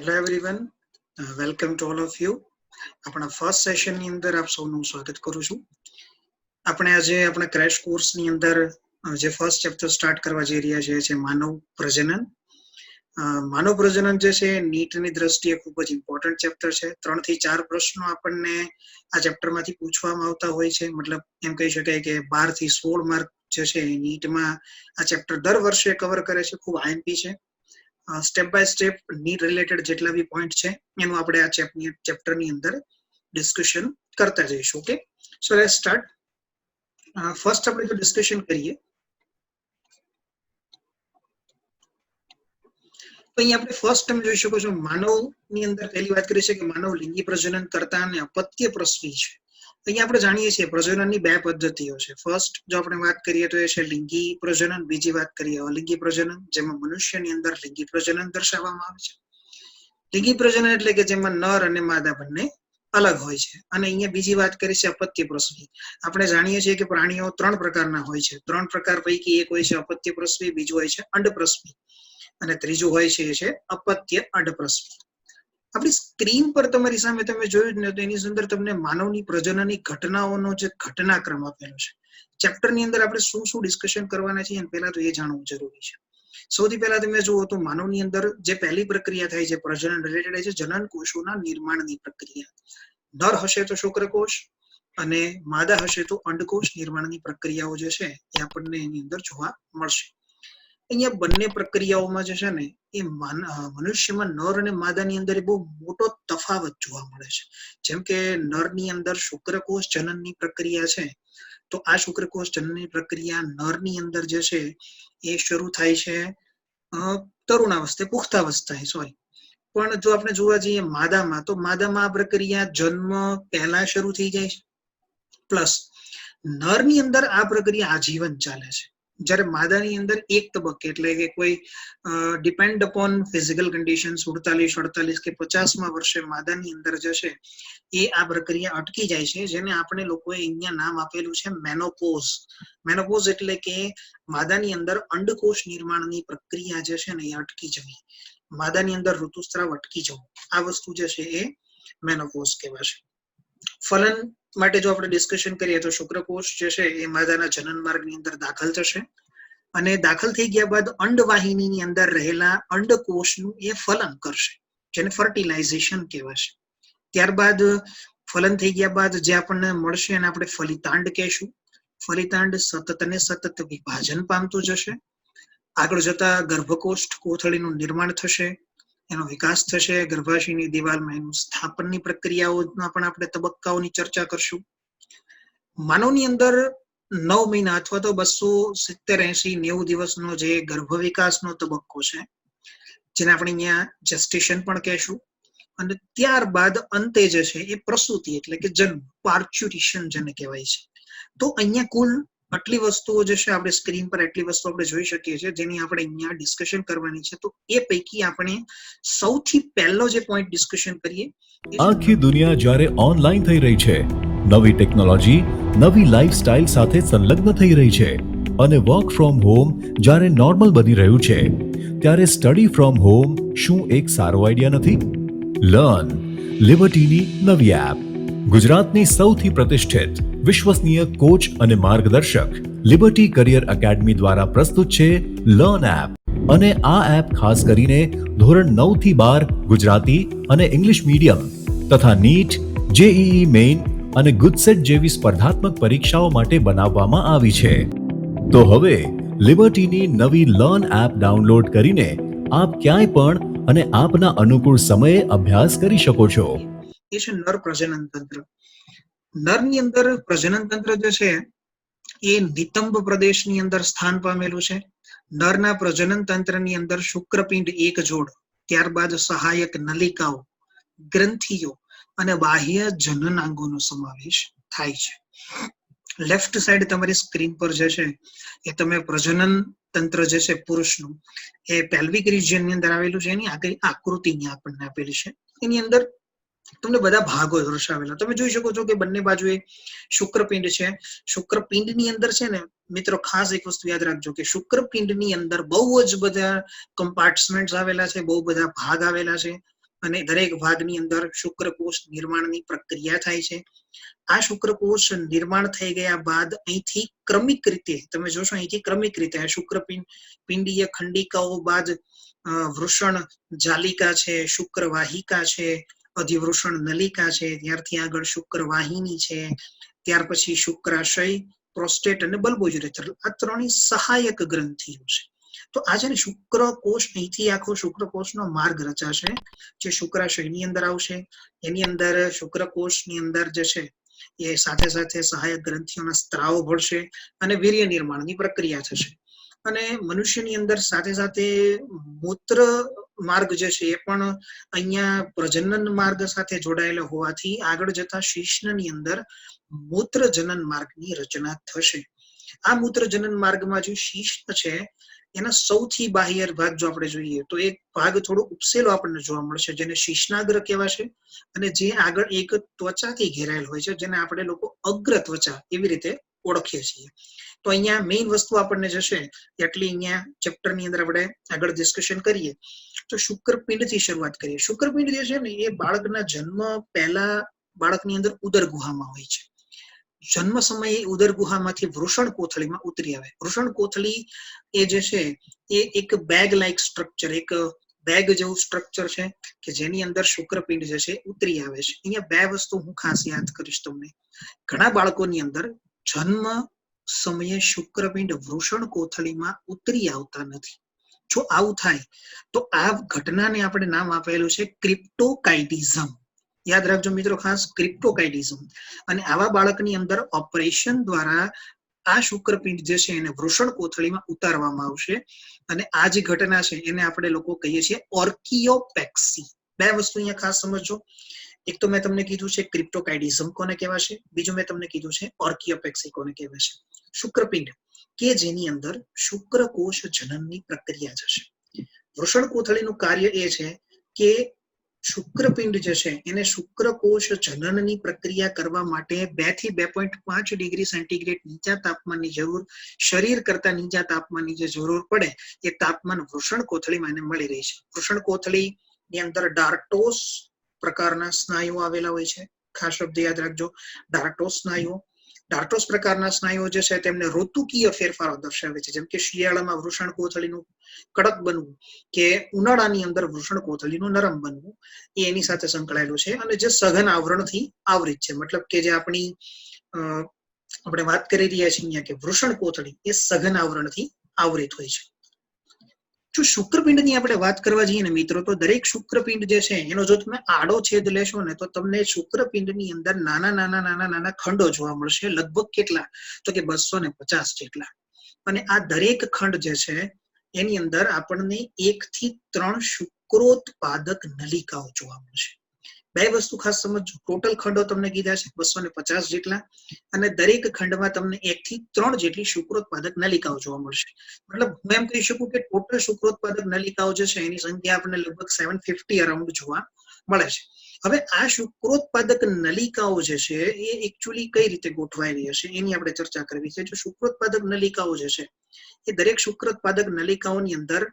Hello everyone, welcome to all of you. આપણા first સેશનની અંદર આપ સૌનું સ્વાગત કરું છું. આપણે આજે આપણા ક્રેશ કોર્સની અંદર જે ફર્સ્ટ ચેપ્ટર સ્ટાર્ટ કરવા જઈ રહ્યા છીએ છે માનવ પ્રજનન. માનવ પ્રજનન જે છે નીટની દ્રષ્ટિએ ખૂબ જ ઇમ્પોર્ટન્ટ ચેપ્ટર છે. 3 થી 4 પ્રશ્નો આપણને આ ચેપ્ટરમાંથી પૂછવામાં આવતા હોય છે. મતલબ એમ કહી શકાય કે 12 થી 16 માર્ક જે છે નીટમાં આ ચેપ્ટર દર વર્ષે કવર કરે છે. ખૂબ આઈએમપી છે. Step by step NEET related જેટલા બી પોઈન્ટ છે એનું આપણે આ ચેપ્ટરની અંદર ડિસ્કશન કરતા જઈશું. Okay, so let's start. First આપણે જો ડિસ્કશન કરીએ તો અહીંયા આપણે ફર્સ્ટ તમે જોઈ શકો છો માનવની અંદર પહેલી વાત કરી છે કે માનવ લિંગી પ્રજનન કરતા અને અપત્ય પ્રસવી છે. અહીંયા આપણે જાણીએ છીએ પ્રજનનની બે પદ્ધતિઓ છે. ફર્સ્ટ જો આપણે વાત કરીએ તો એ છે લિંગી પ્રજનન, બીજી વાત કરીએ અલિંગી પ્રજનન, જેમાં મનુષ્યની અંદર લિંગી પ્રજનન દર્શાવવામાં આવે છે. લિંગી પ્રજનન એટલે કે જેમાં નર અને માદા બંને અલગ હોય છે. અને અહીંયા બીજી વાત કરી છે અપત્ય પ્રસવી. આપણે જાણીએ છીએ કે પ્રાણીઓ 3 પ્રકારના હોય છે. 3 પ્રકાર પૈકી એક હોય છે અપત્ય પ્રસવી, બીજું હોય છે અંડપ્રસવી અને ત્રીજું હોય છે એ છે અપત્ય અંડપ્રસવી. આપણી સ્ક્રીન પર તમારી સામે તમે જોયું ને તો એની અંદર તમને માનવની પ્રજનનની ઘટનાઓનો જે ઘટનાક્રમ આપેલો છે. ચેપ્ટરની અંદર આપણે શું શું ડિસ્કશન કરવાના છીએ પહેલા તો એ જાણવું જરૂરી છે. સૌથી પહેલા તમે જુઓ તો માનવની અંદર જે પહેલી પ્રક્રિયા થાય છે પ્રજનન રિલેટેડ છે જનન કોષોના નિર્માણની પ્રક્રિયા. નર હશે તો શુક્રકોષ અને માદા હશે તો અંડકોષ નિર્માણની પ્રક્રિયાઓ જે છે એ આપણને એની અંદર જોવા મળશે. અહીંયા બંને પ્રક્રિયાઓમાં જે છે ને એ મનુષ્યમાં નર અને માદાની અંદર બહુ મોટો તફાવત જોવા મળે છે. જેમ કે નરની અંદર શુક્રકોષ જનનની પ્રક્રિયા છે તો આ શુક્રકોષ જનનની પ્રક્રિયા નરની અંદર જે છે એ શરૂ થાય છે તરુણાવસ્થાએ, પુખ્તાવસ્થાએ સોરી. પણ જો આપણે જોવા જઈએ માદામાં તો માદામાં આ પ્રક્રિયા જન્મ પહેલા શરૂ થઈ જાય છે. પ્લસ નરની અંદર આ પ્રક્રિયા આજીવન ચાલે છે. જ્યારે માદાની અંદર એક તબક્કે એટલે કે કોઈ ડિપેન્ડ અપોન ફિઝિકલ કન્ડિશન 47, 48 કે 50મા વર્ષે માદાની અંદર જે છે એ આ પ્રક્રિયા અટકી જાય છે, જેને આપણે લોકોએ અહીંયા નામ આપેલું છે મેનોપોઝ. મેનોપોઝ એટલે કે માદાની અંદર અંડકોષ નિર્માણની પ્રક્રિયા જે છે ને એ અટકી જવી, માદાની અંદર ઋતુસ્રાવ અટકી જવું, આ વસ્તુ જે છે એ મેનોપોઝ કહેવાશે. ફલન માટે જો આપણે ડિસ્કશન કરીએ તો શુક્રકોષ જે છે એ માદાના જનન માર્ગની અંદર દાખલ થશે અને દાખલ થઈ ગયા બાદ અંડવાહિનીની અંદર રહેલા અંડકોષનું એ ફલન કરશે, જેને ફર્ટિલાઇઝેશન કહેવાશે. ત્યારબાદ ફલન થઈ ગયા બાદ જે આપણને મળશે એને આપણે ફલિતાંડ કહેશું. ફલિતાંડ સતત અને સતત વિભાજન પામતું જશે. આગળ જતા ગર્ભકોષ્ઠ કોથળીનું નિર્માણ થશે, એનો વિકાસ થશે. ગર્ભાશયની દિવાલમાં એનું સ્થાપનની પ્રક્રિયાઓના પણ આપણે તબક્કાઓની ચર્ચા કરશું. માનવની અંદર 9 મહિના અથવા તો 270, 80, 90 દિવસનો જે ગર્ભ વિકાસનો તબક્કો છે જેને આપણે અહીંયા જેસ્ટેશન પણ કહેશું. અને ત્યારબાદ અંતે જે છે એ પ્રસૂતિ એટલે કે જન્મ, પાર્ચ્યુરેશન જેને કહેવાય છે. તો અહીંયા કુલ આટલી વસ્તુઓ જે છે આપણે સ્ક્રીન પર એટલી વસ્તુ આપણે જોઈ શકીએ છીએ જેની આપણે અહીંયા ડિસ્કશન કરવાની છે. તો એ પૈકી આપણે સૌથી પહેલો જે પોઈન્ટ ડિસ્કશન કરીએ, આખી દુનિયા જ્યારે ઓનલાઈન થઈ રહી છે, નવી ટેકનોલોજી નવી લાઈફસ્ટાઈલ સાથે સંલગ્ન થઈ રહી છે અને વર્ક ફ્રોમ હોમ જ્યારે નોર્મલ બની રહ્યું છે, ત્યારે સ્ટડી ફ્રોમ હોમ શું એક સારો આઈડિયા નથી? લર્ન લિબર્ટીની નવી એપ. ગુજરાતની સૌથી પ્રતિષ્ઠિત વિશ્વસનીય કોચ અને માર્ગદર્શક લિબર્ટી કરિયર એકેડમી દ્વારા પ્રસ્તુત છે લર્ન એપ. અને આ એપ ખાસ કરીને ધોરણ 9 થી 12 ગુજરાતી અને ઇંગ્લિશ મીડિયમ તથા નીટ, જેઈઈ મેઇન અને ગુજસેટ જેવી સ્પર્ધાત્મક પરીક્ષાઓ માટે બનાવવામાં આવી છે. તો હવે લિબર્ટીની નવી લર્ન એપ ડાઉનલોડ કરીને આપ ક્યાંય પણ અને આપના અનુકૂળ સમયે અભ્યાસ કરી શકો છો. એ છે નર પ્રજનન તંત્ર. નરની અંદર પ્રજનન તંત્ર જે છે એ નિતંબ પ્રદેશની અંદર સ્થાન પામેલું છે. નરના પ્રજનન તંત્રની અંદર શુક્રપિંડ એક જોડ, ત્યારબાદ સહાયક નલિકાઓ, ગ્રંથિઓ અને બાહ્ય જનનાંગોનો સમાવેશ થાય છે. લેફ્ટ સાઈડ તમારી સ્ક્રીન પર જે છે એ તમે પ્રજનન તંત્ર જે છે પુરુષનું એ પેલ્વિક રિજિયનની અંદર આવેલું છે. એની આગળ આકૃતિ આપણને આપેલી છે. એની અંદર તમને બધા ભાગો દર્શાવેલા તમે જોઈ શકો છો કે બંને બાજુએ શુક્રપિંડ છે. શુક્રપિંડની અંદર છે ને મિત્રો ખાસ એક વસ્તુ યાદ રાખજો કે શુક્રપિંડની અંદર બહુ જ બધા કમ્પાર્ટમેન્ટ્સ આવેલા છે, બહુ બધા ભાગ આવેલા છે અને દરેક ભાગની અંદર શુક્રકોષ નિર્માણની પ્રક્રિયા થાય છે. આ શુક્રકોષ નિર્માણ થઈ ગયા બાદ અહીંથી ક્રમિક રીતે તમે જોશો અહીંથી ક્રમિક રીતે આ પિંડીય ખંડિકાઓ બાદ વૃષણ જાલિકા છે, શુક્રવાહિકા છે, અધિવૃષણ નલિકા છે, ત્યારથી આગળ શુક્રવાહિની છે, ત્યાર પછી શુક્રાશય, પ્રોસ્ટેટ અને બલ્બોયુરેથર, આ ત્રણેય સહાયક ગ્રંથિઓ છે. તો આ છે ને શુક્રકોષ, અહીંથી આખો શુક્રકોષનો માર્ગ રચાશે જે શુક્રાશયની અંદર આવશે. એની અંદર શુક્રકોષની અંદર જે છે એ સાથે સાથે સહાયક ગ્રંથિઓના સ્ત્રાવો ભળશે અને વીર્ય નિર્માણની પ્રક્રિયા થશે. અને મનુષ્યની અંદર સાથે સાથે મૂત્ર માર્ગ જે છે એ પણ અહીંયા પ્રજનન માર્ગ સાથે જોડાયેલો હોવાથી આગળ જતા શિશ્નની અંદર મૂત્ર જનન માર્ગની રચના થશે. આ મૂત્ર જનન માર્ગમાં જે શિશ્ન છે એના સૌથી બાહ્ય ભાગ જો આપણે જોઈએ તો એક ભાગ થોડો ઉપસેલો આપણને જોવા મળશે જેને શિશ્નાગ્ર કહેવાશે, અને જે આગળ એક ત્વચાથી ઘેરાયેલ હોય છે જેને આપણે લોકો અગ્ર ત્વચા એવી રીતે ઓળખીએ છીએ. તો અહીંયા મેઇન વસ્તુ આપણને જશે એટલી અહીંયા ચેપ્ટરની અંદર આપણે આગળ ડિસ્કશન કરીએ તો શુક્રપિંડથી શરૂઆત કરીએ. શુક્રપિંડ જે છે ને એ બાળકના જન્મ પહેલા બાળકની અંદર ઉદર ગુહામાં હોય છે. જન્મ સમયે ઉદર ગુહામાંથી વૃષણ કોથળીમાં ઉતરી આવે. વૃષણ કોથળી એ જે છે એ એક બેગ લાઇક સ્ટ્રક્ચર, એક બેગ જેવું સ્ટ્રક્ચર છે કે જેની અંદર શુક્રપિંડ જે છે ઉતરી આવે છે. અહીંયા બે વસ્તુ હું ખાસ યાદ કરીશ તમને. ઘણા બાળકોની અંદર જન્મ સમયે શુક્રપિંડ વૃષણ કોથળીમાં ઉતરી આવતા નથી. જો આવું થાય તો આ ઘટનાને આપણે નામ આપેલું છે ક્રિપ્ટોકાઇટિઝમ. યાદ રાખજો મિત્રો ખાસ, ક્રિપ્ટોકાઇટિઝમ. અને આવા બાળકની અંદર ઓપરેશન દ્વારા આ શુક્રપિંડ જે છે એને વૃષણ કોથળીમાં ઉતારવામાં આવશે અને આ જે ઘટના છે એને આપણે લોકો કહીએ છીએ ઓર્કિયોપેક્સી. બે વસ્તુ અહીંયા ખાસ સમજો. એક તો મેં તમને કીધું છે ક્રિપ્ટોકાઇટિઝમ કોને કહેવાશે, બીજું મેં તમને કીધું છે ઓર્કિયોપેક્સી કોને કહેવાશે. શુક્રપિંડ કે જેની અંદર શુક્રકોષ જનનની પ્રક્રિયા થશે. વૃષણ કોથળીનું કાર્ય એ છે કે શુક્રપિંડ જે છે એને શુક્રકોષ જનનની પ્રક્રિયા કરવા માટે 2 થી 2.5 ડિગ્રી સેન્ટીગ્રેડ નીચા તાપમાનની જરૂર, શરીર કરતા નીચા તાપમાનની જે જરૂર પડે એ તાપમાન વૃષણ કોથળીમાં એને મળી રહી છે. વૃષણ કોથળીની અંદર ડાર્ટોસ પ્રકારના સ્નાયુઓ આવેલા હોય છે. ખાસ શબ્દ યાદ રાખજો, ડાર્ટોસ સ્નાયુઓ. ડાર્ટોસ પ્રકારના સ્નાયુઓ જે છે તેમને ઋતુકીય ફેરફારો દર્શાવે છે, જેમ કે શિયાળામાં વૃષણ કોથળીનું કડક બનવું કે ઉનાળાની અંદર વૃષણ કોથળીનું નરમ બનવું એ એની સાથે સંકળાયેલું છે. અને જે સઘન આવરણથી આવરિત છે, મતલબ કે જે આપણે વાત કરી રહ્યા છીએ અહીંયા કે વૃષણ કોથળી એ સઘન આવરણથી આવરિત હોય છે. જો શુક્રપિંડની આપણે વાત કરવા જઈએ ને મિત્રો, તો દરેક શુક્રપિંડ જે છે એનો જો તમે આડો છેદ લેશો ને તો તમને શુક્રપિંડની અંદર નાના ખંડો જોવા મળશે. લગભગ કેટલા? તો કે 250 જેટલા. અને આ દરેક ખંડ જે છે એની અંદર આપણને 1 થી 3 શુક્રોત્પાદક નલિકાઓ જોવા મળશે. બે વસ્તુ ખાસ સમજો, ટોટલ ખંડો તમને કીધા છે 250 જેટલા, અને દરેક ખંડમાં તમને 1 થી 3 જેટલી શુક્રોત્પાદક નલિકાઓ જોવા મળશે. મતલબ હું એમ કહી શકું કે ટોટલ શુક્રોત્પાદક નલિકાઓ જે છે એની સંખ્યા આપણને લગભગ 750 અરાઉન્ડ જોવા મળે છે. હવે આ શુક્રોત્પાદક નલિકાઓ જે છે એ એકચ્યુઅલી કઈ રીતે ગોઠવાયેલી હશે એની આપણે ચર્ચા કરવી છે. જો શુક્રોત્પાદક નલિકાઓ જે છે એ દરેક શુક્રોત્પાદક નલિકાઓની અંદર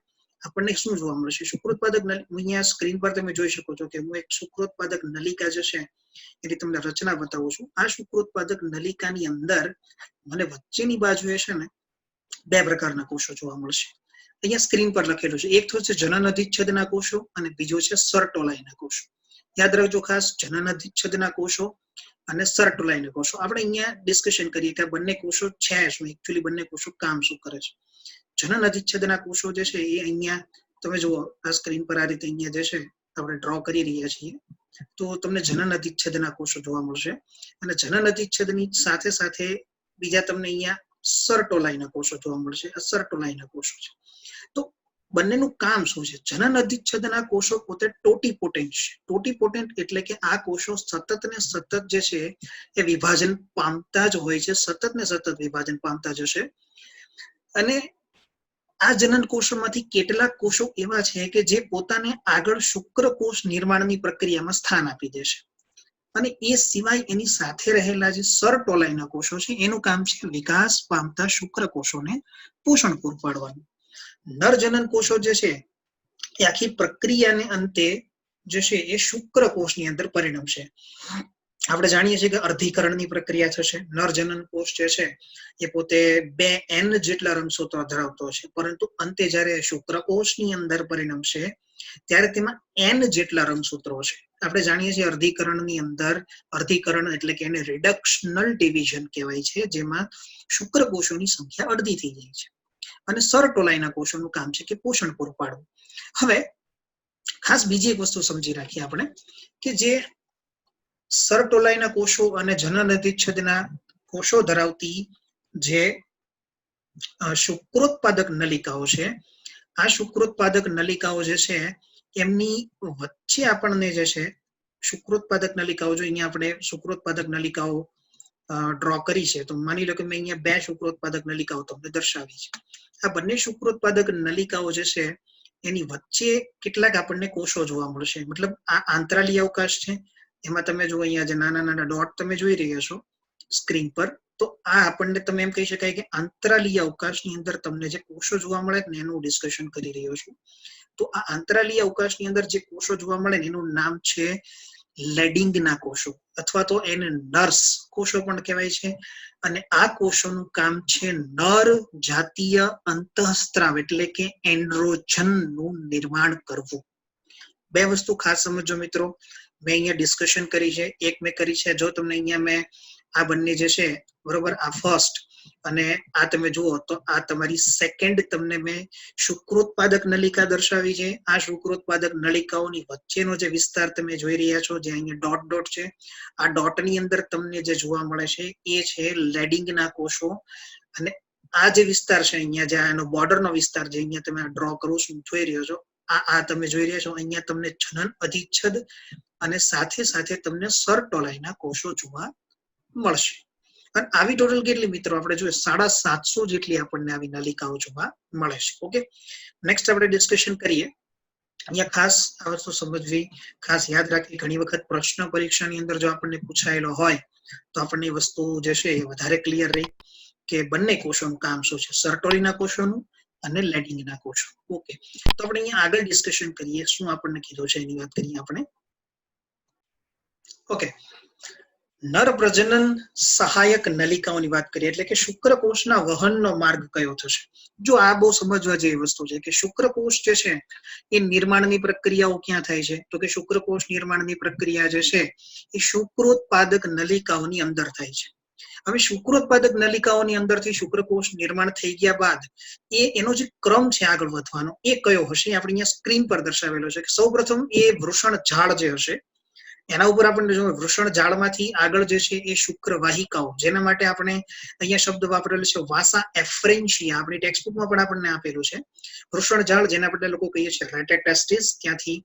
આપણને શું જોવા મળશે? શુક્રોત્પાદક અહીંયા સ્ક્રીન પર તમે જોઈ શકો છો કે હું એક શુક્રોત્પાદક નલિકા જે છે એની તમને રચના બતાવું છું. આ શુક્રોત્પાદક નલિકાની અંદર મને વચ્ચેની બાજુએ છે ને 2 પ્રકારના કોષો જોવા મળશે. અહીંયા સ્ક્રીન પર લખેલું છે. એક તો છે જનન અધિચ્છદના કોષો અને બીજો છે સર્ટોલાઈના કોષો. યાદ રાખજો ખાસ, જનન અધિચ્છદના કોષો અને સર્ટોલાઈના કોષો. આપણે અહીંયા ડિસ્કશન કરીએ કે આ બંને કોષો છે શું, એકચ્યુઅલી બંને કોષો કામ શું કરે છે. જનન અધિચ્છદના કોષો જે છે એ અહીંયા તમે જુઓ આ સ્ક્રીન પર આ રીતે અહીંયા જે છે આપણે ડ્રો કરી રહ્યા છીએ તો તમને જનન અધિચ્છદના કોષો જોવા મળશે. અને જનન અધિચ્છદની સાથે સાથે બીજા તમને અહીંયા સર્ટોલાઈના કોષો જોવા મળશે. આ સર્ટોલાઈના કોષો છે. તો બંનેનું કામ શું છે? જનન અધિચ્છદના કોષો પોતે ટોટીપોટેન્ટ છે. ટોટીપોટેન્ટ એટલે કે આ કોષો સતત ને સતત જે છે એ વિભાજન પામતા જ હોય છે, સતત ને સતત વિભાજન પામતા જશે. અને આ જનન કોષોમાંથી કેટલાક કોષો એવા છે કે જે પોતાને આગળ શુક્રકોષ નિર્માણની પ્રક્રિયામાં સ્થાન આપી દેશે. અને એ સિવાય એની સાથે રહેલા જે સર્ટોલાઈના કોષો છે એનું કામ છે વિકાસ પામતા શુક્રકોષોને પોષણ પૂરું પાડવાનું. નર જનન કોષો જે છે એ આખી પ્રક્રિયાને અંતે જે છે એ શુક્રકોષની અંદર પરિણમશે. આપણે જાણીએ છીએ કે અર્ધીકરણની પ્રક્રિયા થશે. નરજનન કોષ જે છે એ પોતે 2n જેટલા રંગસૂત્રો ધરાવતો છે, પરંતુ અંતે જ્યારે શુક્રકોષની અંદર પરિણમશે ત્યારે તેમાં n જેટલા રંગસૂત્રો છે. આપણે જાણીએ છીએ અર્ધીકરણની અંદર, અર્ધીકરણ એટલે કે એને રિડક્શનલ ડિવિઝન કહેવાય છે, જેમાં શુક્રકોષોની સંખ્યા અડધી થઈ જાય છે. અને સરટોલાઈના કોષોનું કામ છે કે પોષણ પૂરું પાડવું. હવે ખાસ બીજી એક વસ્તુ સમજી રાખીએ આપણે કે જે સરટોલાઈના કોષો અને જનન અધિચ્છદના કોષો ધરાવતી જે શુક્રોત્પાદક નલિકાઓ છે, આ શુક્રોત્પાદક નલિકાઓ જે છે એમની વચ્ચે આપણને જે છે શુક્રોત્પાદક નલિકાઓ, જો અહીંયા આપણે શુક્રોત્પાદક નલિકાઓ ડ્રો કરી છે તો માની લો કે મેં અહીંયા 2 શુક્રોત્પાદક નલિકાઓ તમને દર્શાવી છે. આ બંને શુક્રોત્પાદક નલિકાઓ જે છે એની વચ્ચે કેટલાક આપણને કોષો જોવા મળશે. મતલબ આ આંતરાલી અવકાશ છે, એમાં તમે જો અહીંયા જે નાના નાના ડોટ તમે જોઈ રહ્યા છો સ્ક્રીન પર, તો આ આપણને તમે એમ કહી શકાય કે આંતરાલીય અવકાશની અંદર તમને જે કોષો જોવા મળે ને એનું ડિસ્કશન કરી રહ્યો છું. તો આ આંતરાલીય અવકાશની અંદર જે કોષો જોવા મળે ને એનું નામ છે લેડિંગના કોષો, અથવા તો એને નર્સ કોષો પણ કહેવાય છે. અને આ કોષોનું કામ છે નર જાતીય અંતઃસ્ત્રાવ એટલે કે એન્ડ્રોજનનું નિર્માણ કરવું. 2 વસ્તુ ખાસ સમજો મિત્રો. મેં અહીંયા ડિસ્કશન કરી છે, એક મેં કરી છે, જો તમને અહીંયા મેં આ બંને જે છે બરોબર, આ ફર્સ્ટ અને આ તમે જુઓ તો આ તમારી સેકન્ડ તમને મેં શુક્રોત્પાદક નલિકા દર્શાવી છે. આ શુક્રોત્પાદક નલિકાઓની વચ્ચેનો જે વિસ્તાર તમે જોઈ રહ્યા છો, જે અહીંયા ડોટ ડોટ છે, આ ડોટની અંદર તમને જે જોવા મળે છે એ છે લેડિંગના કોષો. અને આ જે વિસ્તાર છે અહીંયા, જે આનો બોર્ડરનો વિસ્તાર જે અહીંયા તમે ડ્રો કરું છું જોઈ રહ્યો છો, આ તમે જોઈ રહ્યા છો, અહીંયા તમને જનન અધિચ્છદ અને સાથે સાથે તમને સરટોલાઈના કોષો જોવા મળશે. અને આવી ટોટલ કેટલી મિત્રો આપણે જોઈએ 750 જેટલી આપણને આવી નલિકાઓ જોવા મળે છે. ઓકે, નેક્સ્ટ આપણે ડિસ્કશન કરીએ. અહીંયા ખાસ આ વસ્તુ સમજવી, ખાસ યાદ રાખવી. ઘણી વખત પ્રશ્ન પરીક્ષાની અંદર જો આપણને પૂછાયેલો હોય તો આપણને એ વસ્તુ જે છે એ વધારે ક્લિયર રહી કે બંને કોષોનું કામ શું છે, સરટોલીના કોષોનું અને લેડિંગના કોષો. ઓકે, તો આપણે અહીંયા આગળ ડિસ્કશન કરીએ. શું આપણને કીધું છે એની વાત કરીએ આપણે. ઓકે, નર પ્રજનન સહાયક નલિકાઓની વાત કરીએ એટલે કે શુક્રકોષના વહનનો માર્ગ કયો થશે. જો આ બહુ સમજવા જેવી વસ્તુ છે કે શુક્રકોષ જે છે એ નિર્માણની પ્રક્રિયાઓ ક્યાં થાય છે, તો કે શુક્રકોષ નિર્માણની પ્રક્રિયા જે છે એ શુક્રોત્પાદક નલિકાઓની અંદર થાય છે. હવે શુક્રોત્પાદક નલિકાઓની અંદરથી શુક્રકોષ નિર્માણ થઈ ગયા બાદ એનો જે ક્રમ છે આગળ વધવાનો એ કયો હશે, આપણે અહીંયા સ્ક્રીન પર દર્શાવેલો છે. સૌપ્રથમ એ વૃષણ ઝાડ જે હશે એના ઉપર આપણને જો વૃષણ ઝાડમાંથી આગળ જે છે એ શુક્રવાહિકાઓ, જેના માટે આપણે અહીંયા શબ્દ વાપરેલો છે વાસા એફ્રેન્શિયા, આપણી ટેક્સ્ટબુકમાં પણ આપણને આપેલું છે. વૃષણ ઝાડ જેને આપણે લોકો કહીએ છીએ રેટેટેસ્ટિસ, ત્યાંથી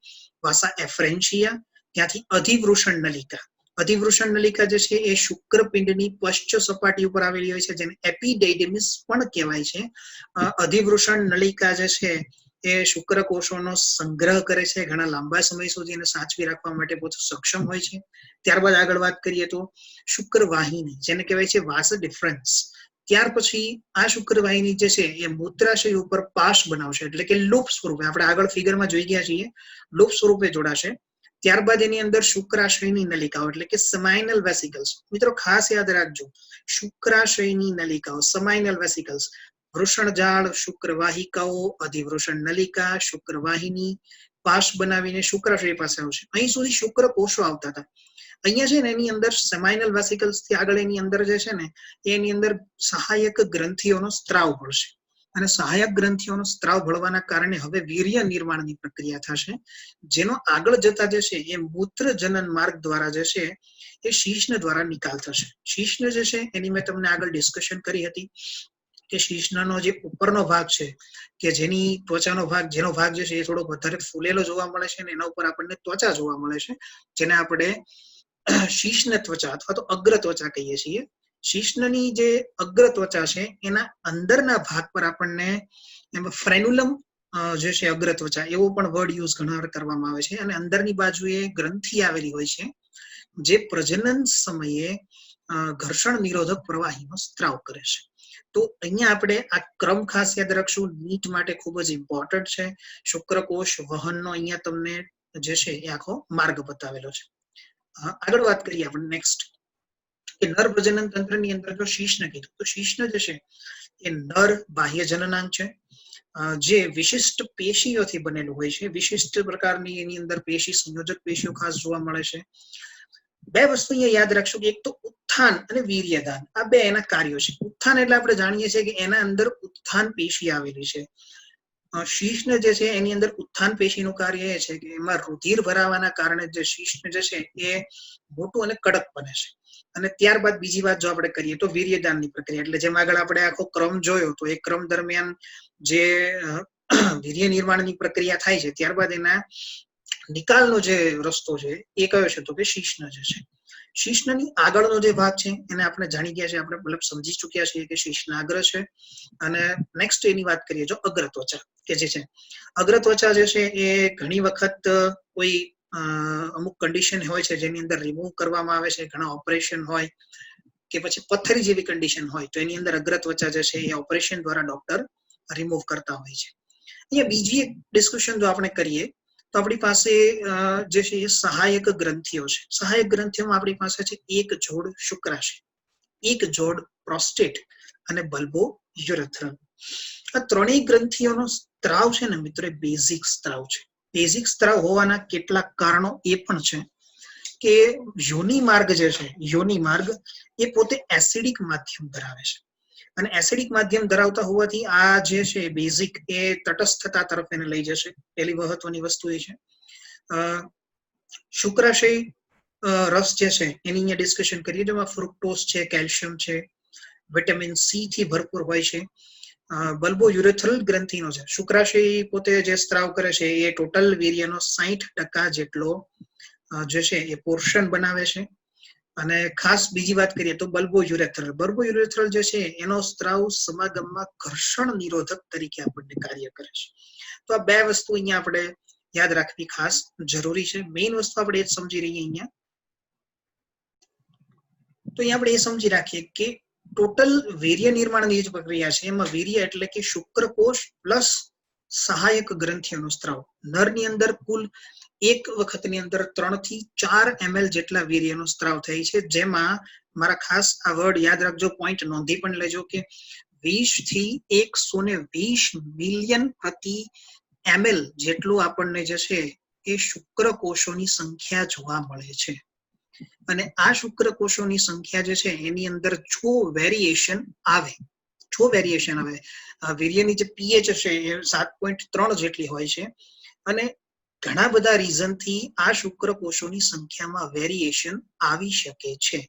વાસા એફ્રેન્શિયા, ત્યાંથી અધિવૃષણ નલિકા. અધિવૃષણ નલિકા જે છે એ શુક્રપિંડની પશ્ચ સપાટી ઉપર આવેલી હોય છે, જેને એપિડેડિમિસ પણ કહેવાય છે. અધિવૃષણ નલિકા જે છે એ શુક્રકોષોનો સંગ્રહ કરે છે, ઘણા લાંબા સમય સુધી એને સાચવી રાખવા માટે પોતે સક્ષમ હોય છે. ત્યારબાદ આગળ વાત કરીએ તો શુક્રવાહિની, જેને કહેવાય છે વાસ ડિફરન્સ. ત્યાર પછી આ શુક્રવાહિની જે છે એ મૂત્રાશય ઉપર પાશ બનાવશે, એટલે કે લૂપ સ્વરૂપે, આપણે આગળ ફિગરમાં જોઈ ગયા છીએ, લૂપ સ્વરૂપે જોડાશે. ત્યારબાદ એની અંદર શુક્રાશયની નલિકાઓ એટલે કે સમાઇનલ વેસિકલ્સ. મિત્રો ખાસ યાદ રાખજો, શુક્રાશયની નલિકાઓ, સમાઇનલ વેસિકલ્સ, વૃષણ ઝાડ, શુક્રવાહિકાઓ, અધિવૃષણ નલિકા, શુક્રવાહિની, પાશ બનાવીને શુક્રાશય પાસે આવશે. અહીં સુધી શુક્રકોષો આવતા હતા. અહીંયા છે ને એની અંદર સેમાઇનલ વેસિકલ્સ થી આગળ એની અંદર જે છે ને એની અંદર સહાયક ગ્રંથિઓનો સ્ત્રાવ ભળશે. અને સહાયક ગ્રંથિઓનો સ્ત્રાવ ભળવાના કારણે હવે વીર્ય નિર્માણની પ્રક્રિયા થશે, જેનો આગળ જતા જે છે એ મૂત્ર જનન માર્ગ દ્વારા જે છે એ શીશ્ન દ્વારા નિકાલ થશે. શીશ્ન જે છે એની મેં તમને આગળ ડિસ્કશન કરી હતી કે શીશ્નનો જે ઉપરનો ભાગ છે કે જેની ત્વચાનો ભાગ, જેનો ભાગ જે છે એ થોડો વધારે ફૂલેલો જોવા મળે છે અને એના ઉપર આપણને ત્વચા જોવા મળે છે, જેને આપણે શીશ્ન ત્વચા અથવા તો અગ્ર ત્વચા કહીએ છીએ. શીશ્નની જે અગ્ર ત્વચા છે એના અંદરના ભાગ પર આપણને એમાં ફ્રેન્યુલમ જે છે અગ્ર ત્વચા, એવો પણ વર્ડ યુઝ ઘણા વાર કરવામાં આવે છે. અને અંદરની બાજુએ ગ્રંથિ આવેલી હોય છે જે પ્રજનન સમયે ઘર્ષણ નિરોધક પ્રવાહીનો સ્ત્રાવ કરે છે. તો અહીંયા આપણે આ ક્રમ ખાસ યાદ રાખશું, નીટ માટે ખૂબ જ ઇમ્પોર્ટન્ટ છે. શુક્રકોષ વહનનો અહીંયા તમને જે છે એ આખો માર્ગ બતાવેલો છે. આગળ વાત કરીએ આપણે નેક્સ્ટ કે નર પ્રજનન તંત્રની અંદર જો શીશ્ન કીધું તો શીશ્ન જે છે એ નર બાહ્ય જનનાંગ છે, જે વિશિષ્ટ પેશીઓથી બનેલું હોય છે. વિશિષ્ટ પ્રકારની એની અંદર પેશી સંયોજક પેશીઓ ખાસ જોવા મળે છે. બે વસ્તુ અહીંયા યાદ રાખશો કે એક તો ઉત્થાન અને વીર્યદાન, આ બે એના કાર્યો છે. ઉત્થાન એટલે આપણે જાણીએ છીએ કે એના અંદર ઉત્થાન પેશી આવેલી છે. શીશ્ન જે છે એની અંદર ઉત્થાન પેશીનું કાર્ય એ છે કે એમાં રુધિર ભરાવાના કારણે જે શીશ્ન જે છે એ મોટું અને કડક બને છે. અને ત્યારબાદ બીજી વાત જો આપણે કરીએ તો વીર્યદાનની પ્રક્રિયા, એટલે જેમ આગળ આપણે આખો ક્રમ જોયો તો એ ક્રમ દરમિયાન જે વીર્ય નિર્માણની પ્રક્રિયા થાય છે ત્યારબાદ એના નિકાલનો જે રસ્તો છે એ કયો છે તો કે શીશ્ન જે છે. શીશ્નની આગળનો જે ભાગ છે એને આપણે જાણી ગયા છે, આપણે મતલબ સમજી ચુક્યા છીએ કે શીશ્નાગ્ર છે. અને નેક્સ્ટ એની વાત કરીએ જો અગ્રત્વચા કે જે છે, અગ્રત્વચા જે છે એ ઘણી વખત કોઈ અમુક કન્ડિશન હોય છે જેની અંદર રિમૂવ કરવામાં આવે છે, ઘણા ઓપરેશન હોય કે પછી પથ્થરી જેવી કન્ડિશન હોય તો એની અંદર અગ્રત્વચા જે છે એ ઓપરેશન દ્વારા ડોક્ટર રિમૂવ કરતા હોય છે. અહીંયા બીજી એક ડિસ્કશન જો આપણે કરીએ તો આપણી પાસે જે છે એ સહાયક ગ્રંથિઓ છે. સહાયક ગ્રંથિઓમાં આપણી પાસે છે એક જોડ શુક્રાશય, એક જોડ પ્રોસ્ટેટ અને બલ્બો યુરેથ્રલ. આ ત્રણેય ગ્રંથિઓનો સ્ત્રાવ છે ને મિત્રો, બેઝિક સ્ત્રાવ છે. બેઝિક સ્ત્રાવ હોવાના કેટલાક કારણો એ પણ છે કે યોનિ માર્ગ જે છે, યોનિ માર્ગ એ પોતે એસિડિક માધ્યમ ધરાવે છે. અને એસિડિક માધ્યમ ધરાવતા હોવાથી આ જે છે બેઝિક એ તટસ્થતા તરફ એને લઈ જશે. પહેલી મહત્વની વસ્તુ એ છે. શુક્રાશય રસ જે છે એની અહીંયા ડિસ્કશન કરીએ જેમાં ફ્રુક્ટોઝ છે, કેલ્શિયમ છે, વિટામિન સી થી ભરપૂર હોય છે. બલ્બો યુરેથ્રલ ગ્રંથિનો છે. શુક્રાશય પોતે જે સ્ત્રાવ કરે છે એ ટોટલ વીર્યનો 60% જેટલો જે છે એ પોર્શન બનાવે છે. અને ખાસ બીજી વાત કરીએ તો બલ્બો યુરેથ્રલ જે છે એનો સ્ત્રાવ સમાગમમાં ઘર્ષણ નિરોધક તરીકે આપણને કાર્ય કરે છે. તો આ બે વસ્તુ અહીંયા આપણે યાદ રાખવી ખાસ જરૂરી છે. મેઇન વસ્તુ આપણે એ જ સમજી રહીએ અહીંયા. તો અહીંયા આપણે એ સમજી રાખીએ કે ટોટલ વીર્ય નિર્માણની જે પ્રક્રિયા છે એમાં વીર્ય એટલે કે શુક્રકોષ પ્લસ સહાયક ગ્રંથિઓનો સ્ત્રાવ. નરની અંદર કુલ એક વખતની અંદર 3 થી 4 ml જેટલા વીર્યનો સ્ત્રાવ થાય છે, જેમાં મારા ખાસ આ વર્ડ યાદ રાખજો, પોઈન્ટ નોંધી પણ લેજો કે 20 થી 120 મિલિયન પ્રતિ ml જેટલું આપણને જે છે એ શુક્રકોષોની સંખ્યા જોવા મળે છે. અને આ શુક્રકોષોની સંખ્યા જે છે એની અંદર જો વેરિએશન આવે, વીર્યની જે પીએચ છે એ 7.3 જેટલી હોય છે. અને ઘણા બધા રીઝન થી આ શુક્રકોષોની સંખ્યામાં વેરિએશન આવી શકે છે.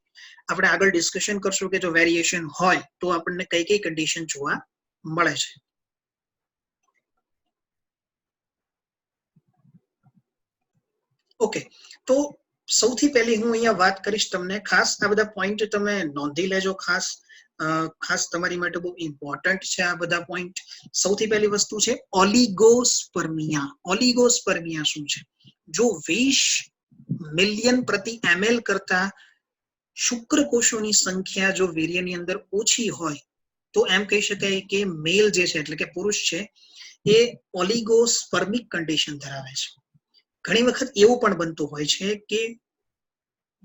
આપણે આગળ ડિસ્કશન કરશું કે જો વેરિએશન હોય તો આપણને કઈ કઈ કન્ડિશન જોવા મળે છે. ઓકે, તો સૌથી પહેલી હું અહીંયા વાત કરીશ તમને, ખાસ આ બધા પોઈન્ટ તમે નોંધી લેજો. ખાસ તમારી માટે બહુ ઇમ્પોર્ટન્ટ છે આ બધા પોઈન્ટ. સૌથી પહેલી વસ્તુ છે ઓલિગોસ્પર્મિયા. ઓલિગોસ્પર્મિયા શું છે? જો 20 મિલિયન પ્રતિ ml કરતા શુક્રકોષોની સંખ્યા જો વીર્યની અંદર ઓછી હોય તો એમ કહી શકાય કે મેલ જે છે એટલે કે પુરુષ છે એ ઓલિગોસ્પર્મિક કન્ડિશન ધરાવે છે. ઘણી વખત એવું પણ બનતું હોય છે કે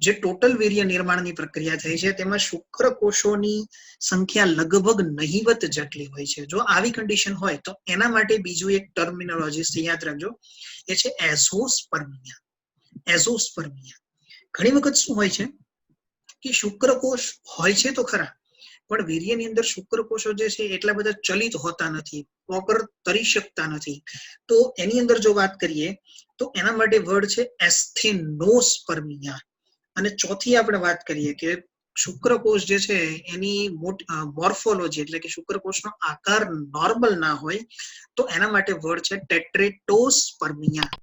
જે ટોટલ વીર્ય નિર્માણની પ્રક્રિયા થઈ છે તેમાં શુક્રકોષોની સંખ્યા લગભગ નહિવત જેટલી હોય છે. જો આવી કન્ડિશન હોય તો એના માટે બીજું એક ટર્મિનોલોજી યાદ રાખજો, એ છે એઝોસ્પર્મિયા. એઝોસ્પર્મિયા ઘણી વખત શું હોય છે કે શુક્રકોષ હોય છે તો ખરા, પણ વીર્યની અંદર શુક્રકોષો જે છે એટલા બધા ચલિત હોતા નથી, પ્રોપર તરી શકતા નથી. તો એની અંદર જો વાત કરીએ તો એના માટે વર્ડ છે એસ્થેનોસ્પર્મિયા. અને ચોથી આપણે વાત કરીએ કે શુક્રકોષ જે છે એની મોર્ફોલોજી એટલે કે શુક્રકોષનો આકાર નોર્મલ ના હોય તો એના માટે વર્ડ છે ટેટ્રેટોસ્પર્મિયા.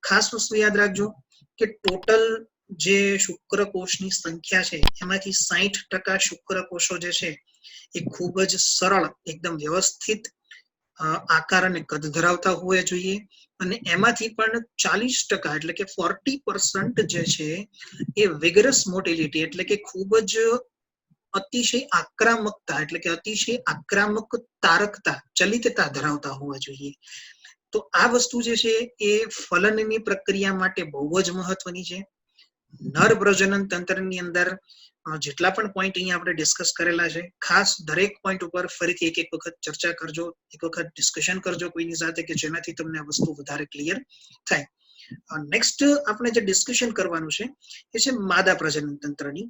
ખાસ વસ્તુ યાદ રાખજો કે ટોટલ જે શુક્રકોષની સંખ્યા છે એમાંથી 60% શુક્રકોષો જે છે એ ખૂબ જ સરળ, એકદમ વ્યવસ્થિત આકાર અને કદ ધરાવતા હોવા જોઈએ. અને એમાંથી પણ 40% એટલે કે 40% જે છે એ વિગરસ મોટિલિટી એટલે કે ખૂબ જ અતિશય આક્રામકતા એટલે કે અતિશય આક્રામક તારકતા, ચલિતતા ધરાવતા હોવા જોઈએ. તો આ વસ્તુ જે છે એ ફલનની પ્રક્રિયા માટે બહુ જ મહત્વની છે. નર પ્રજનન તંત્રની અંદર જેટલા પણ પોઈન્ટ અહીંયા આપણે ડિસ્કસ કરેલા છે, ખાસ દરેક પોઈન્ટ ઉપર ફરીથી એક વખત ચર્ચા કરજો, એક વખત ડિસ્કશન કરજો કોઈની સાથે, કે જેનાથી તમને આ વસ્તુ વધારે ક્લિયર થાય. નેક્સ્ટ આપણે જે ડિસ્કશન કરવાનું છે એ છે માદા પ્રજનન તંત્રની.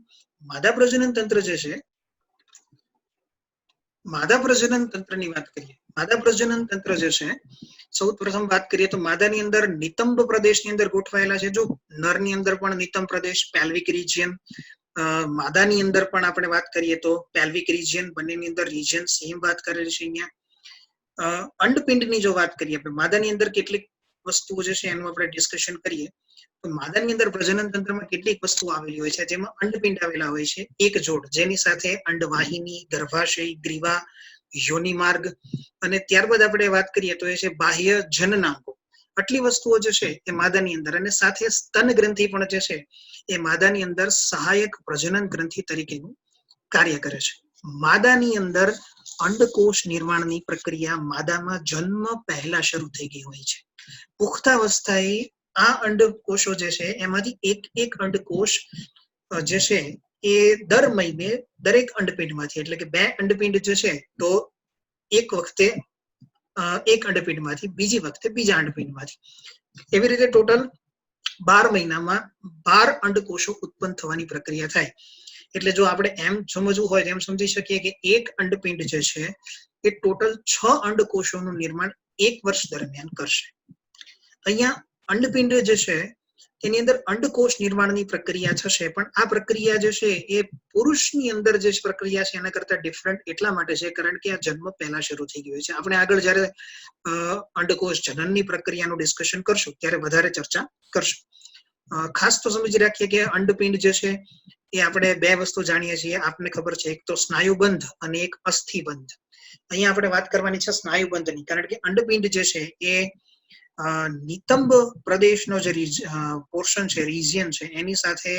માદા પ્રજનન તંત્ર જે છે, માદા પ્રજનન તંત્રની વાત કરીએ. માદા પ્રજનન તંત્ર જે છે, સૌ પ્રથમ વાત કરીએ તો માદાની અંદર નિતંબ પ્રદેશની અંદર ગોઠવાયેલા છે. જો નરની અંદર પણ નિતંબ પ્રદેશ, પેલ્વિક રિજિયન, માદાની અંદર પણ આપણે વાત કરીએ તો પેલ્વિક રિજિયન, બંનેની અંદર રિજિયન સેમ વાત કરેલી છે. અહીંયા અંડપિંડની જો વાત કરીએ આપણે, માદાની અંદર કેટલીક વસ્તુઓ જે છે એનું આપણે ડિસ્કશન કરીએ તો માદાની અંદર પ્રજનન તંત્રમાં કેટલીક વસ્તુઓ આવેલી હોય છે, જેમાં અંડપિંડ આવેલા હોય છે એક જોડ, જેની સાથે અંડવાહિની, ગર્ભાશય, ગ્રીવા, યોનિમાર્ગ, અને ત્યારબાદ આપણે વાત કરીએ તો એ છે બાહ્ય જનનાંગો. આટલી વસ્તુઓ જે છે એ માદાની અંદર, અને સાથે સ્તન ગ્રંથિ પણ જે છે એ માદાની અંદર સહાયક પ્રજનન ગ્રંથિ તરીકેનું કાર્ય કરે છે. માદાની અંદર અંડકોષ નિર્માણની પ્રક્રિયા માદામાં જન્મ પહેલા શરૂ થઈ ગઈ હોય છે. પુખ્તાવસ્થાએ આ અંડકોષો જે છે એમાંથી એક અંડકોષ જે છે એ દર મહિને દરેક અંડપિંડમાંથી, એટલે કે 2 અંડપિંડ જે છે તો એક વખતે એક અંડપિંડમાંથી, બીજી વખતે બીજા અંડપિંડમાંથી, એવી રીતે ટોટલ 12 મહિનામાં 12 અંડકોષો ઉત્પન્ન થવાની પ્રક્રિયા થાય. એટલે જો આપણે એમ સમજવું હોય તો એમ સમજી શકીએ કે એક અંડપિંડ જે છે એ ટોટલ 6 અંડકોષોનું નિર્માણ 1 વર્ષ દરમિયાન કરશે. અહીંયા અંડપિંડ જે છે એની અંદર અંડકોષ નિર્માણની પ્રક્રિયા થશે, પણ આ પ્રક્રિયા જે છે એ પુરુષની અંદર જે પ્રક્રિયા છે એના કરતા ડિફરન્ટ એટલા માટે છે કારણ કે આ જન્મ પહેલા શરૂ થઈ ગયો છે. આપણે આગળ જ્યારે અંડકોષ જનનની પ્રક્રિયાનું ડિસ્કશન કરશું ત્યારે વધારે ચર્ચા કરશું. ખાસ તો સમજી રાખીએ કે અંડપિંડ જે છે એ આપણે 2 વસ્તુ જાણીએ છીએ, આપને ખબર છે, એક તો સ્નાયુબંધ અને એક અસ્થિબંધ. અહીંયા આપણે વાત કરવાની છે સ્નાયુબંધની, કારણ કે અંડપિંડ જે છે એ નિતંબ પ્રદેશનો જે પોર્શન છે, રિજિયન છે, એની સાથે